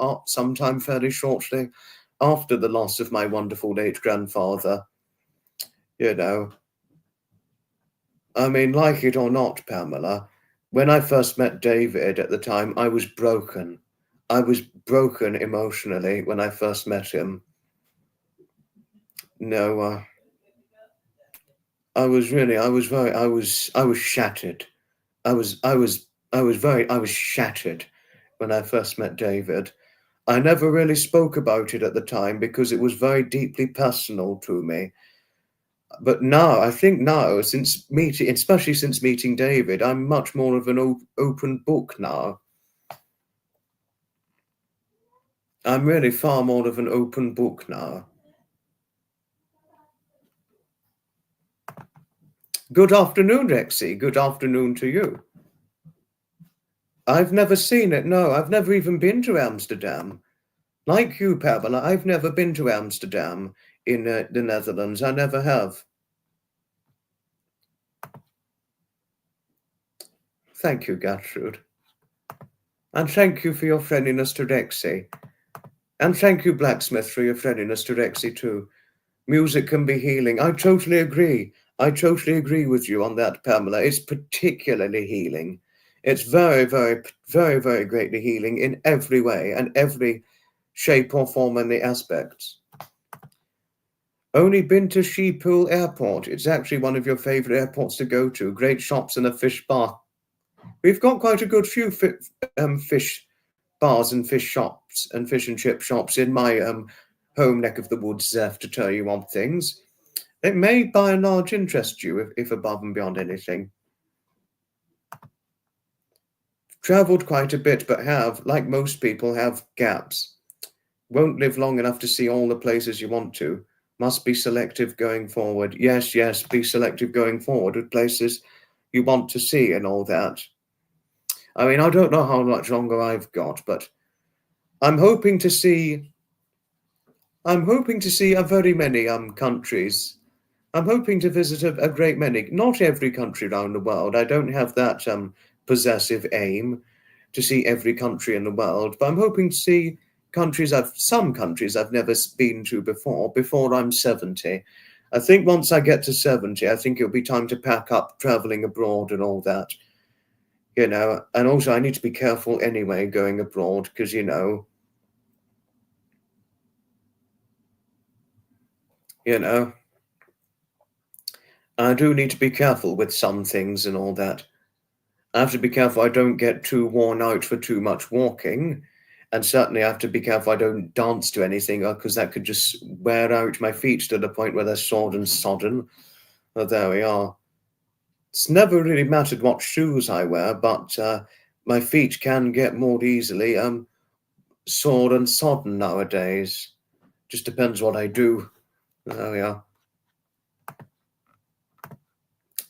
fairly shortly after the loss of my wonderful late grandfather. I mean, like it or not, Pamela, when I first met David at the time, I was broken. I was broken emotionally when I first met him. No, I was shattered. I was shattered when I first met David. I never really spoke about it at the time because it was very deeply personal to me. But now, I think now, especially since meeting David, I'm much more of an open book now. I'm really far more of an open book now. Good afternoon, Rexy. Good afternoon to you. I've never seen it. No, I've never even been to Amsterdam. Like you, Pamela, I've never been to Amsterdam in the Netherlands. I never have. Thank you, Gertrude. And thank you for your friendliness to Rexy. And thank you, Blacksmith, for your friendliness to Rexy too. Music can be healing. I totally agree. I totally agree with you on that, Pamela. It's particularly healing. It's very, very, very, very greatly healing in every way and every shape or form and the aspects. Only been to Schiphol Airport. It's actually one of your favorite airports to go to. Great shops and a fish bar. We've got quite a good few fish bars and fish shops and fish and chip shops in my home neck of the woods, Zeph, to tell you on things. It may by and large interest you if above and beyond anything. Travelled quite a bit, but have, like most people, have gaps. Won't live long enough to see all the places you want to. Must be selective going forward. Yes, be selective going forward with places you want to see and all that. I mean, I don't know how much longer I've got, but I'm hoping to see a very many countries. I'm hoping to visit a great many. Not every country around the world. I don't have that possessive aim to see every country in the world, but I'm hoping to see some countries I've never been to before I'm 70. I think once I get to 70, I think it'll be time to pack up traveling abroad and all that. And also I need to be careful anyway going abroad because, I do need to be careful with some things and all that. I have to be careful I don't get too worn out for too much walking. And certainly I have to be careful I don't dance to anything because that could just wear out my feet to the point where they're sore and sodden. But there we are. It's never really mattered what shoes I wear, but my feet can get more easily sore and sodden nowadays. Just depends what I do. There we are.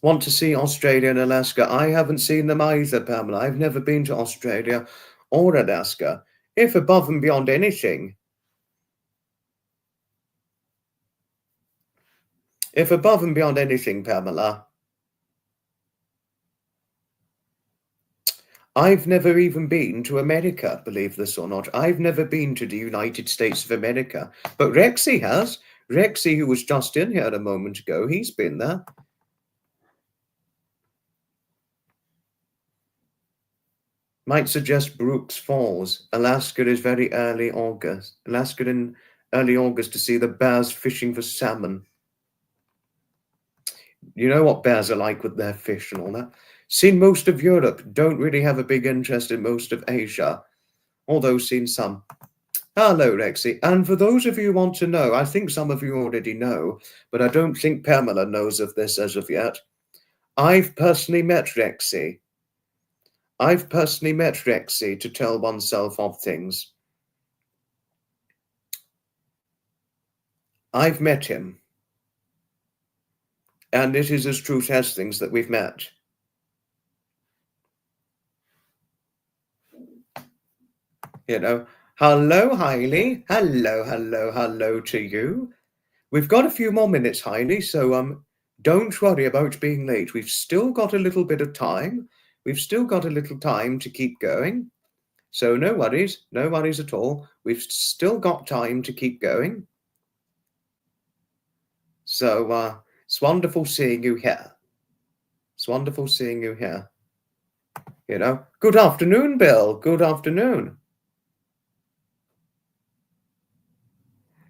Want to see Australia and Alaska? I haven't seen them either, Pamela. I've never been to Australia or Alaska. If above and beyond anything, Pamela, I've never even been to America, believe this or not. I've never been to the United States of America. But Rexy has. Rexy, who was just in here a moment ago, he's been there. Might suggest Brooks Falls. Alaska is very early August. Alaska in early August to see the bears fishing for salmon. You know what bears are like with their fish and all that. Seen most of Europe. Don't really have a big interest in most of Asia. Although seen some. Hello, Rexy. And for those of you who want to know, I think some of you already know, but I don't think Pamela knows of this as of yet. I've personally met Rexy. To tell oneself of things. I've met him. And it is as truth as things that we've met. You know, hello, Hailey. Hello to you. We've got a few more minutes, Hailey, so don't worry about being late. We've still got a little bit of time. We've still got a little time to keep going. So no worries at all. We've still got time to keep going. So it's wonderful seeing you here. You know, good afternoon, Bill. Good afternoon.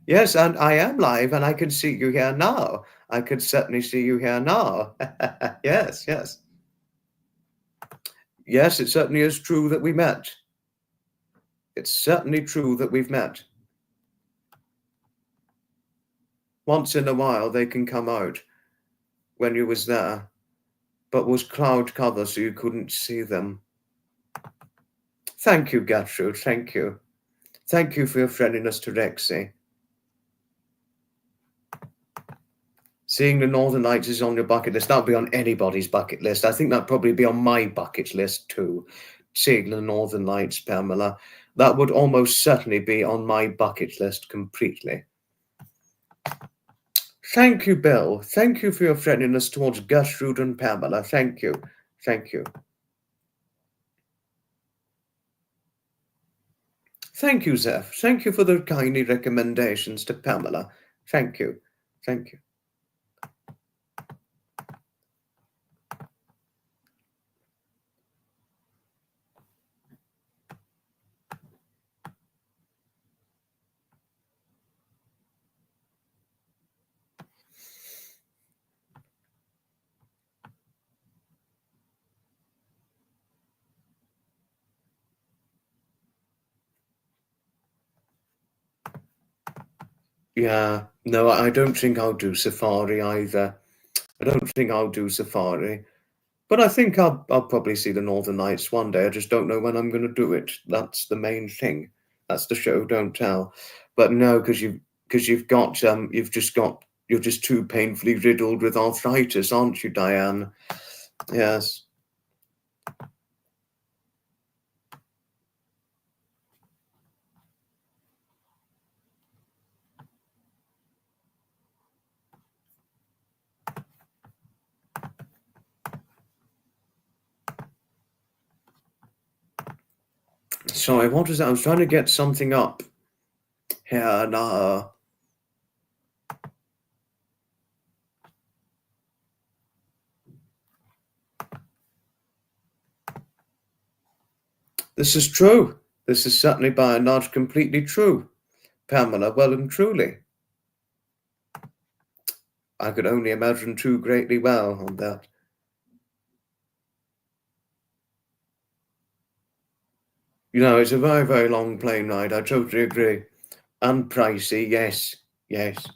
Yes, and I am live and I can see you here now. I could certainly see you here now. Yes. Yes, it certainly is true that we met. It's certainly true that we've met. Once in a while they can come out when you was there, but was cloud cover so you couldn't see them. Thank you, Gertrude, thank you. Thank you for your friendliness to Rexy. Seeing the Northern Lights is on your bucket list. That'll be on anybody's bucket list. I think that'd probably be on my bucket list too. Seeing the Northern Lights, Pamela. That would almost certainly be on my bucket list completely. Thank you, Bill. Thank you for your friendliness towards Gertrude and Pamela. Thank you. Thank you. Thank you, Zeph. Thank you for the kindly recommendations to Pamela. Thank you. Thank you. Yeah, no, I don't think I'll do safari either. I don't think I'll do safari. But I think I'll probably see the Northern Lights one day. I just don't know when I'm going to do it. That's the main thing. That's the show, don't tell. But no, because you've got you're just too painfully riddled with arthritis, aren't you, Diane? Yes. Sorry, what was that? I was trying to get something up here now. This is true. This is certainly by and large completely true, Pamela, well and truly. I could only imagine too greatly well on that. You know, it's a very, very long plane ride. I totally agree. And pricey, yes, yes.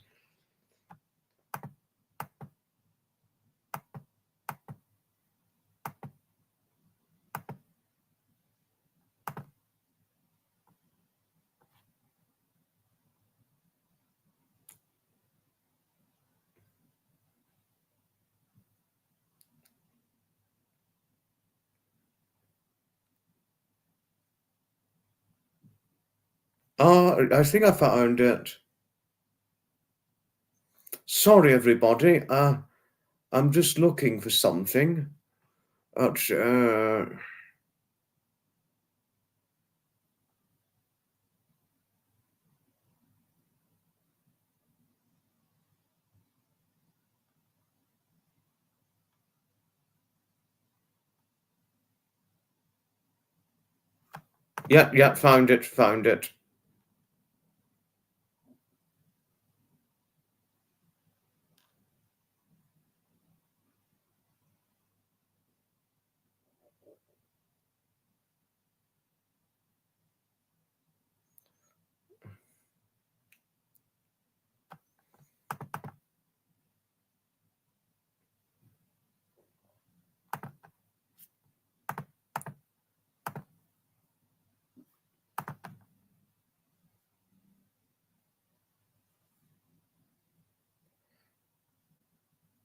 Oh, I think I found it. Sorry, everybody. I'm just looking for something. Yeah, found it.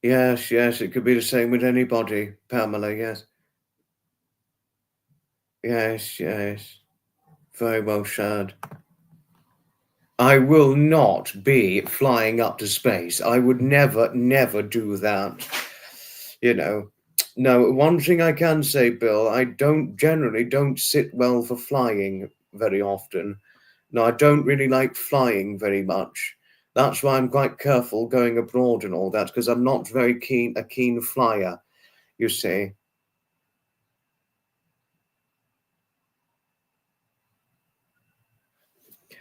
Yes, it could be the same with anybody, Pamela, yes. Yes. Very well said. I will not be flying up to space. I would never do that. You know. No, one thing I can say, Bill, I generally don't sit well for flying very often. No, I don't really like flying very much. That's why I'm quite careful going abroad and all that, because I'm not very a keen flyer, you see.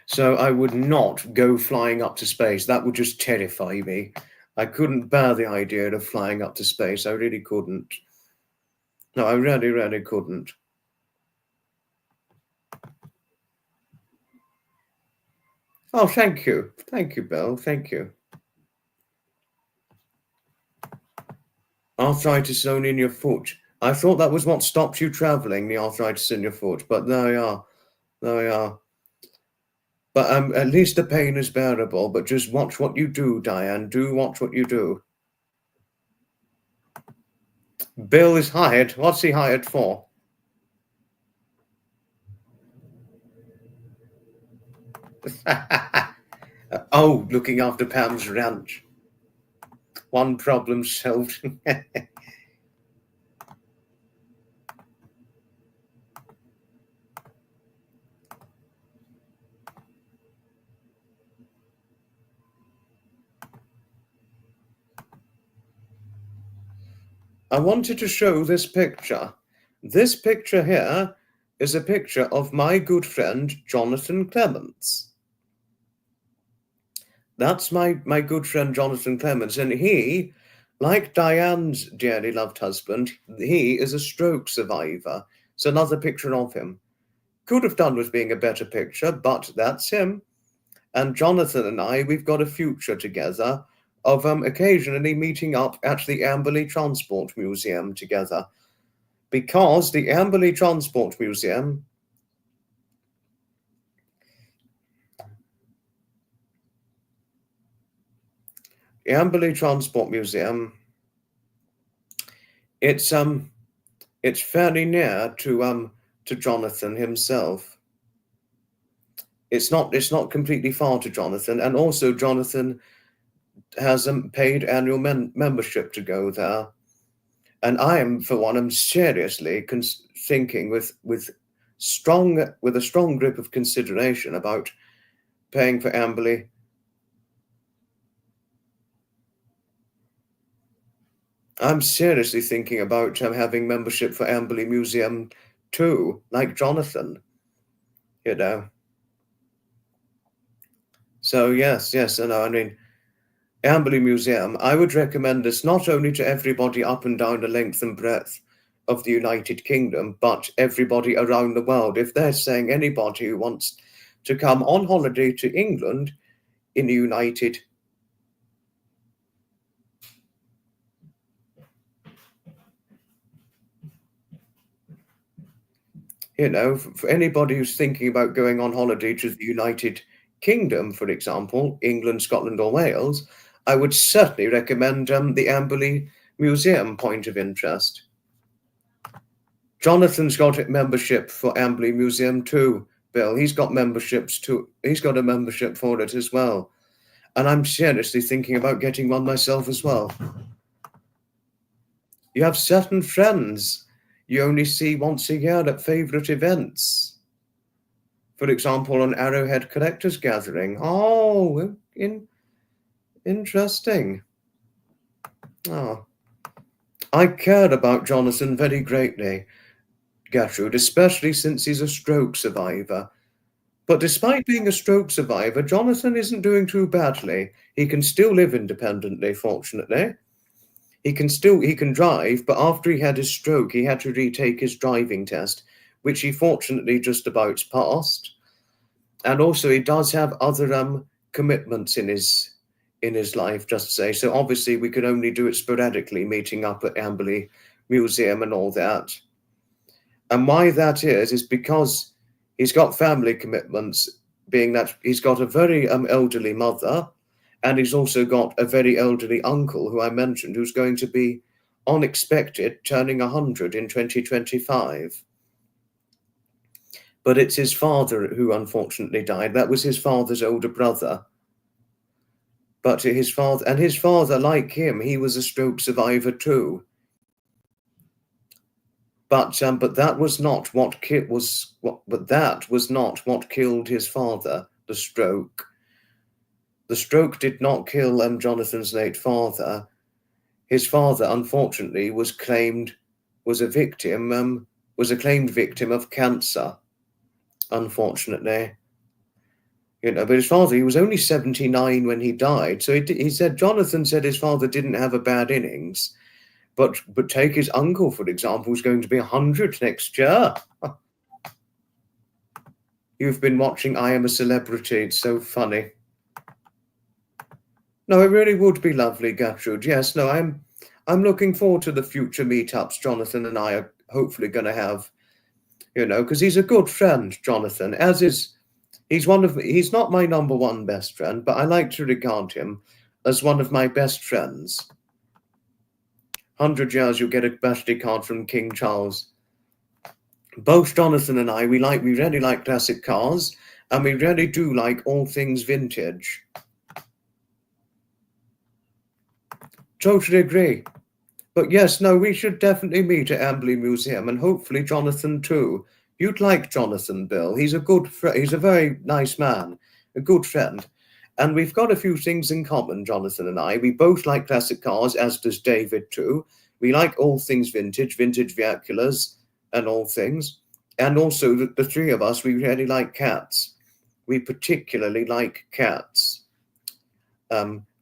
So I would not go flying up to space. That would just terrify me. I couldn't bear the idea of flying up to space. I really couldn't. No, I really couldn't. Oh, thank you. Thank you, Bill. Thank you. Arthritis only in your foot. I thought that was what stopped you traveling, the arthritis in your foot. But there you are. There you are. But at least the pain is bearable. But just watch what you do, Diane. Do watch what you do. Bill is hired. What's he hired for? Oh, looking after Pam's ranch. One problem solved. I wanted to show this picture. This picture here is a picture of my good friend Jonathan Clements. That's my good friend Jonathan Clements, and he, like Diane's dearly loved husband, he is a stroke survivor. It's another picture of him. Could have done with being a better picture, but that's him. And Jonathan and I, we've got a future together of occasionally meeting up at the Amberley Transport Museum together. Because the Amberley Transport Museum it's fairly near to Jonathan himself. It's not completely far to Jonathan, and also Jonathan has paid annual membership to go there. And I am, for one, am seriously thinking with a strong grip of consideration about paying for Amberley. I'm seriously thinking about having membership for Amberley Museum too, like Jonathan. You know. So yes, I know. I mean, Amberley Museum, I would recommend this not only to everybody up and down the length and breadth of the United Kingdom, but everybody around the world. If they're saying anybody who wants to come on holiday to England in the United for anybody who's thinking about going on holiday to the United Kingdom, for example, England, Scotland, or Wales, I would certainly recommend the Amberley Museum point of interest. Jonathan's got a membership for Amberley Museum too, Bill. He's got memberships too. He's got a membership for it as well. And I'm seriously thinking about getting one myself as well. You have certain friends you only see once a year at favourite events. For example, an Arrowhead Collectors Gathering. Oh, interesting. Oh, I cared about Jonathan very greatly, Gertrude, especially since he's a stroke survivor. But despite being a stroke survivor, Jonathan isn't doing too badly. He can still live independently, fortunately. He can drive, but after he had his stroke, he had to retake his driving test, which he fortunately just about passed. And also he does have other commitments in his life, just to say. So obviously we could only do it sporadically, meeting up at Amberley Museum and all that. And why that is because he's got family commitments, being that he's got a very elderly mother, and he's also got a very elderly uncle, who I mentioned, who's going to be unexpected, turning 100 in 2025. But it's his father who unfortunately died. That was his father's older brother. But his father, like him, he was a stroke survivor too. But that was not what killed his father. The stroke. The stroke did not kill Jonathan's late father. His father, unfortunately, was a claimed victim of cancer. Unfortunately, but his father, he was only 79 when he died. So Jonathan said his father didn't have a bad innings. But take his uncle, for example, who's going to be 100 next year. You've been watching I Am a Celebrity. It's so funny. No, it really would be lovely, Gertrude. Yes, no, I'm looking forward to the future meetups Jonathan and I are hopefully going to have, because he's a good friend, Jonathan, he's not my number one best friend, but I like to regard him as one of my best friends. 100 years, you'll get a birthday card from King Charles. Both Jonathan and I, we really like classic cars, and we really do like all things vintage. Totally agree. But yes, no, we should definitely meet at Amberley Museum, and hopefully Jonathan too. You'd like Jonathan, Bill. He's a very nice man, a good friend. And we've got a few things in common, Jonathan and I. We both like classic cars, as does David too. We like all things vintage Viaculas and all things. And also the three of us, we really like cats. We particularly like cats.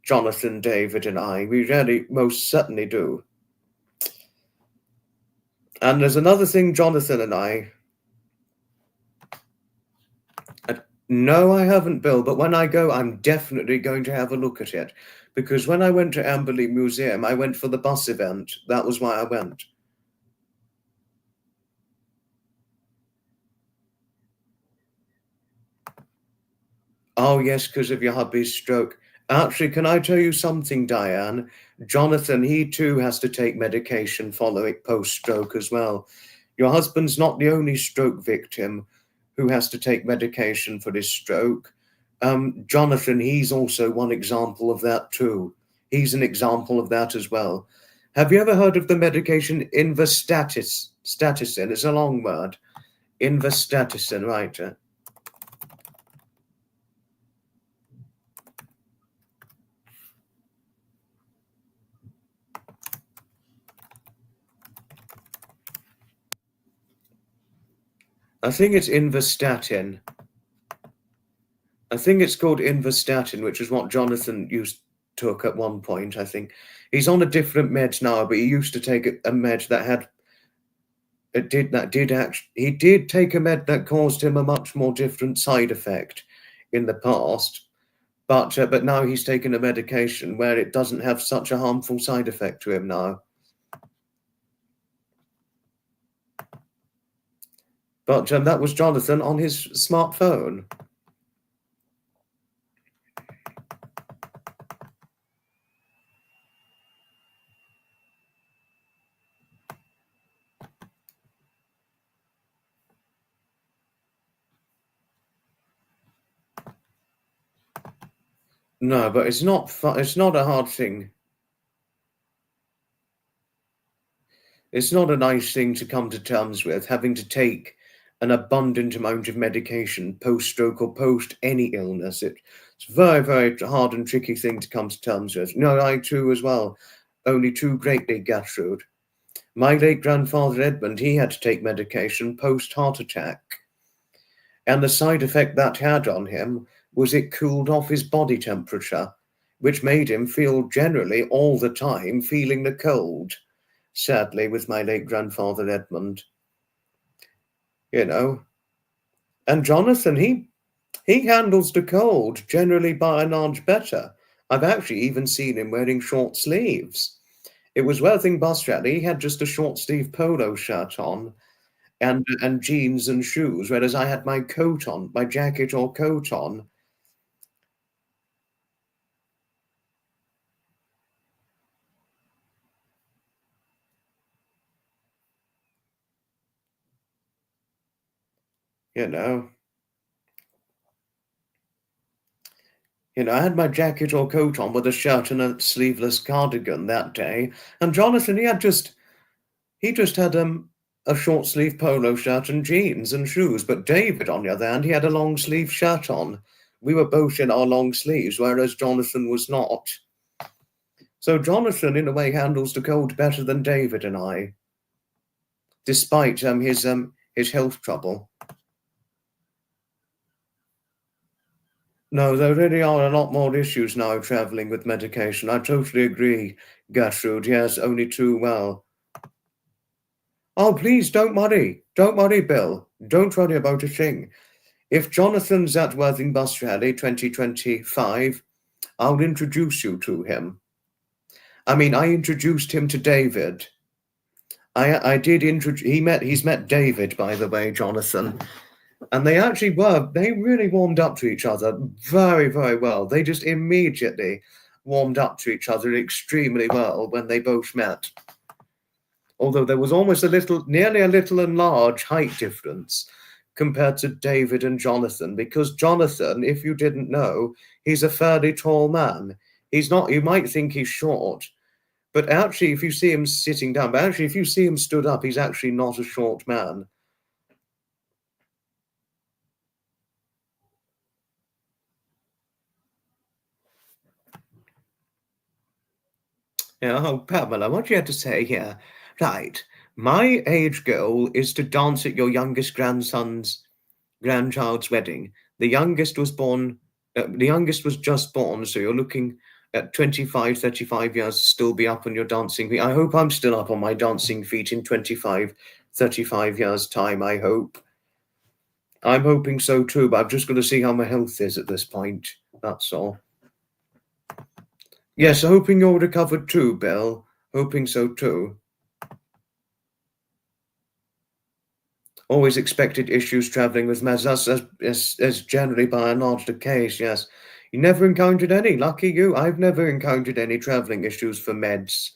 Jonathan, David, and I. We really most certainly do. And there's another thing, Jonathan and I. No, I haven't, Bill, but when I go, I'm definitely going to have a look at it. Because when I went to Amberley Museum, I went for the bus event. That was why I went. Oh, yes, because of your hubby's stroke. Actually, can I tell you something, Diane? Jonathan, he too has to take medication following post-stroke as well. Your husband's not the only stroke victim who has to take medication for his stroke. Jonathan, he's also one example of that too. He's an example of that as well. Have you ever heard of the medication Invastatin? It's a long word. Invastatin, right? I think it's Invastatin. I think it's called Invastatin, which is what Jonathan used. took at one point, I think. He's on a different meds now, but he used to take a med that had he did take a med that caused him a much more different side effect in the past, but now he's taken a medication where it doesn't have such a harmful side effect to him now. But that was Jonathan on his smartphone. No, but it's not a hard thing. It's not a nice thing to come to terms with, having to take an abundant amount of medication post-stroke or post any illness. It's a very, very hard and tricky thing to come to terms with. No, I too as well. Only too greatly, Gertrude. My late grandfather Edmund, he had to take medication post-heart attack. And the side effect that had on him was it cooled off his body temperature, which made him feel generally all the time feeling the cold. Sadly, with my late grandfather Edmund. And Jonathan, he handles the cold generally by and large better. I've actually even seen him wearing short sleeves. It was Worthing bus rally. He had just a short sleeve polo shirt on and jeans and shoes, whereas I had my coat on, my jacket or coat on. I had my jacket or coat on with a shirt and a sleeveless cardigan that day. And Jonathan, he just had a short sleeve polo shirt and jeans and shoes. But David, on the other hand, he had a long sleeve shirt on. We were both in our long sleeves, whereas Jonathan was not. So Jonathan, in a way, handles the cold better than David and I, despite his health trouble. No, there really are a lot more issues now traveling with medication. I totally agree, Gertrude. Yes, only too well. Oh, please, don't worry. Don't worry, Bill. Don't worry about a thing. If Jonathan's at Worthing Bus Rally 2025, I'll introduce you to him. I mean, I introduced him to David. I did introduce. He's met David, by the way, Jonathan. And they really warmed up to each other very, very well. They just immediately warmed up to each other extremely well when they both met. Although there was almost nearly a little enlarged height difference compared to David and Jonathan, because Jonathan, if you didn't know, he's a fairly tall man. He's not, you might think he's short, but actually, if you see him sitting down, if you see him stood up, he's actually not a short man. Oh, Pamela, what do you have to say here? Right. My age goal is to dance at your youngest grandchild's wedding. The youngest was just born, so you're looking at 25, 35 years to still be up on your dancing feet. I hope I'm still up on my dancing feet in 25, 35 years' time, I hope. I'm hoping so too, but I've just got to see how my health is at this point. That's all. Yes, hoping you're recovered too, Bill. Hoping so too. Always expected issues travelling with meds. That's generally by and large the case, yes. You never encountered any. Lucky you. I've never encountered any travelling issues for meds.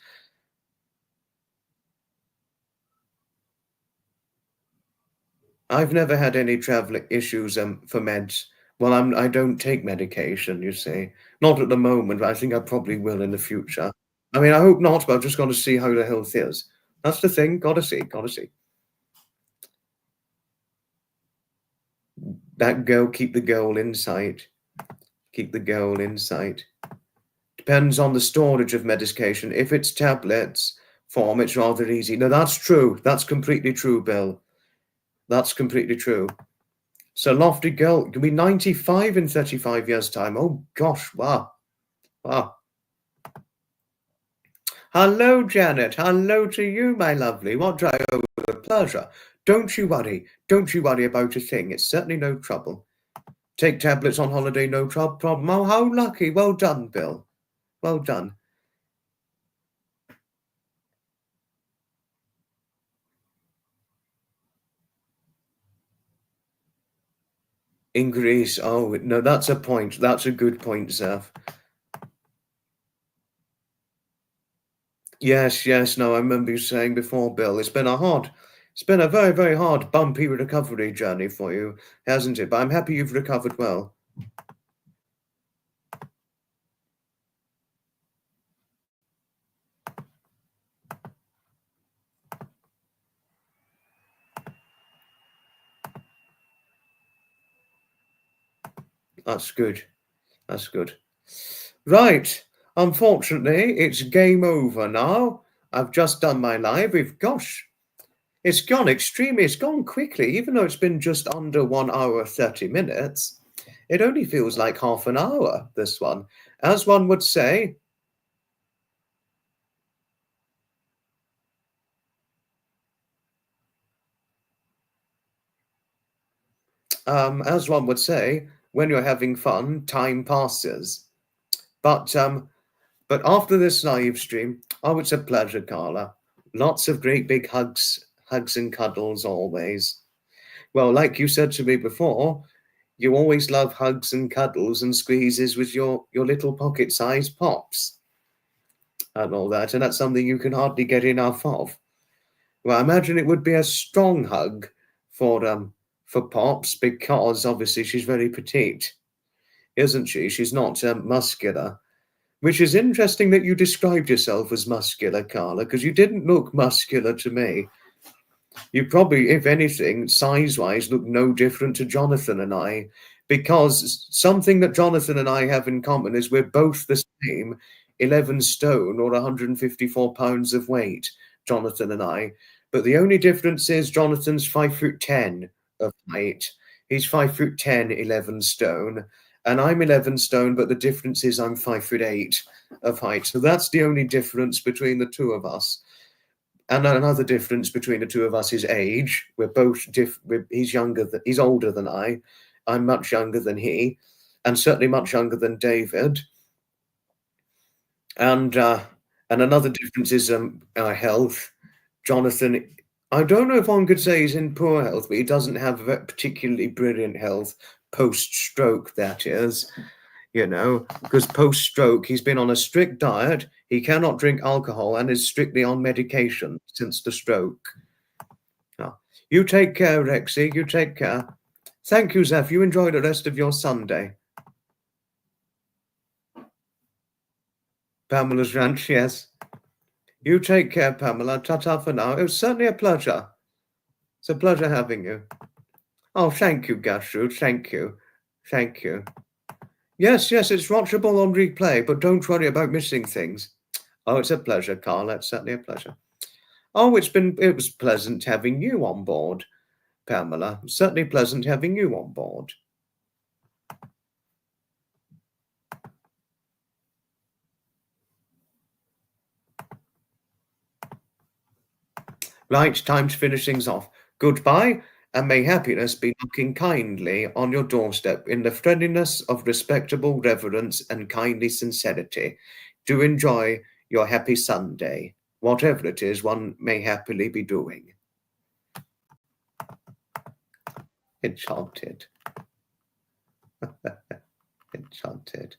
I've never had any travelling issues for meds. Well, I don't take medication, you see. Not at the moment, but I think I probably will in the future. I mean, I hope not, but I've just got to see how the health is. That's the thing. Gotta see. That goal, keep the goal in sight. Keep the goal in sight. Depends on the storage of medication. If it's tablets form, it's rather easy. No, that's true. That's completely true, Bill. That's completely true. So Lofty Girl can be 95 in 35 years' time. Oh gosh, wow. Wow. Hello, Janet. Hello to you, my lovely. What I owe with a pleasure. Don't you worry. Don't you worry about a thing. It's certainly no trouble. Take tablets on holiday, no problem. Oh, how lucky. Well done, Bill. Well done. In Greece. Oh, no, that's a point. That's a good point, Zeph. Yes, no, I remember you saying before, Bill, it's been a very, very hard, bumpy recovery journey for you, hasn't it? But I'm happy you've recovered well. That's good. That's good. Right. Unfortunately, it's game over now. I've just done my live. It's gone quickly, even though it's been just under 1 hour, 30 minutes. It only feels like half an hour, this one. As one would say, when you're having fun, time passes. But after this live stream, oh, it's a pleasure, Carla. Lots of great big hugs and cuddles always. Well, like you said to me before, you always love hugs and cuddles and squeezes with your little pocket-sized pops and all that, and that's something you can hardly get enough of. Well, I imagine it would be a strong hug for Pops because obviously she's very petite, isn't she? She's not muscular, which is interesting that you described yourself as muscular, Carla, because you didn't look muscular to me. You probably, if anything, size-wise, look no different to Jonathan and I, because something that Jonathan and I have in common is we're both the same 11 stone or 154 pounds of weight, Jonathan and I. But the only difference is Jonathan's 5'10" of height. He's 5'10", 11 stone, and I'm 11 stone, but the difference is I'm 5'8" of height. So that's the only difference between the two of us. And another difference between the two of us is age. We're both he's older than I. I'm much younger than he, and certainly much younger than David. And another difference is our health. Jonathan, I don't know if one could say he's in poor health, but he doesn't have a particularly brilliant health post-stroke, that is. You know, because post-stroke, he's been on a strict diet. He cannot drink alcohol and is strictly on medication since the stroke. Now, you take care, Rexy. You take care. Thank you, Zeph. You enjoy the rest of your Sunday. Pamela's ranch, yes. You take care, Pamela. Ta-ta for now. It was certainly a pleasure. It's a pleasure having you. Oh, thank you, Gertrude. Thank you. Thank you. Yes, it's watchable on replay, but don't worry about missing things. Oh, it's a pleasure, Carla. It's certainly a pleasure. Oh, it was pleasant having you on board, Pamela. Certainly pleasant having you on board. Right, time to finish things off. Goodbye, and may happiness be knocking kindly on your doorstep in the friendliness of respectable reverence and kindly sincerity. Do enjoy your happy Sunday, whatever it is one may happily be doing. Enchanted. Enchanted.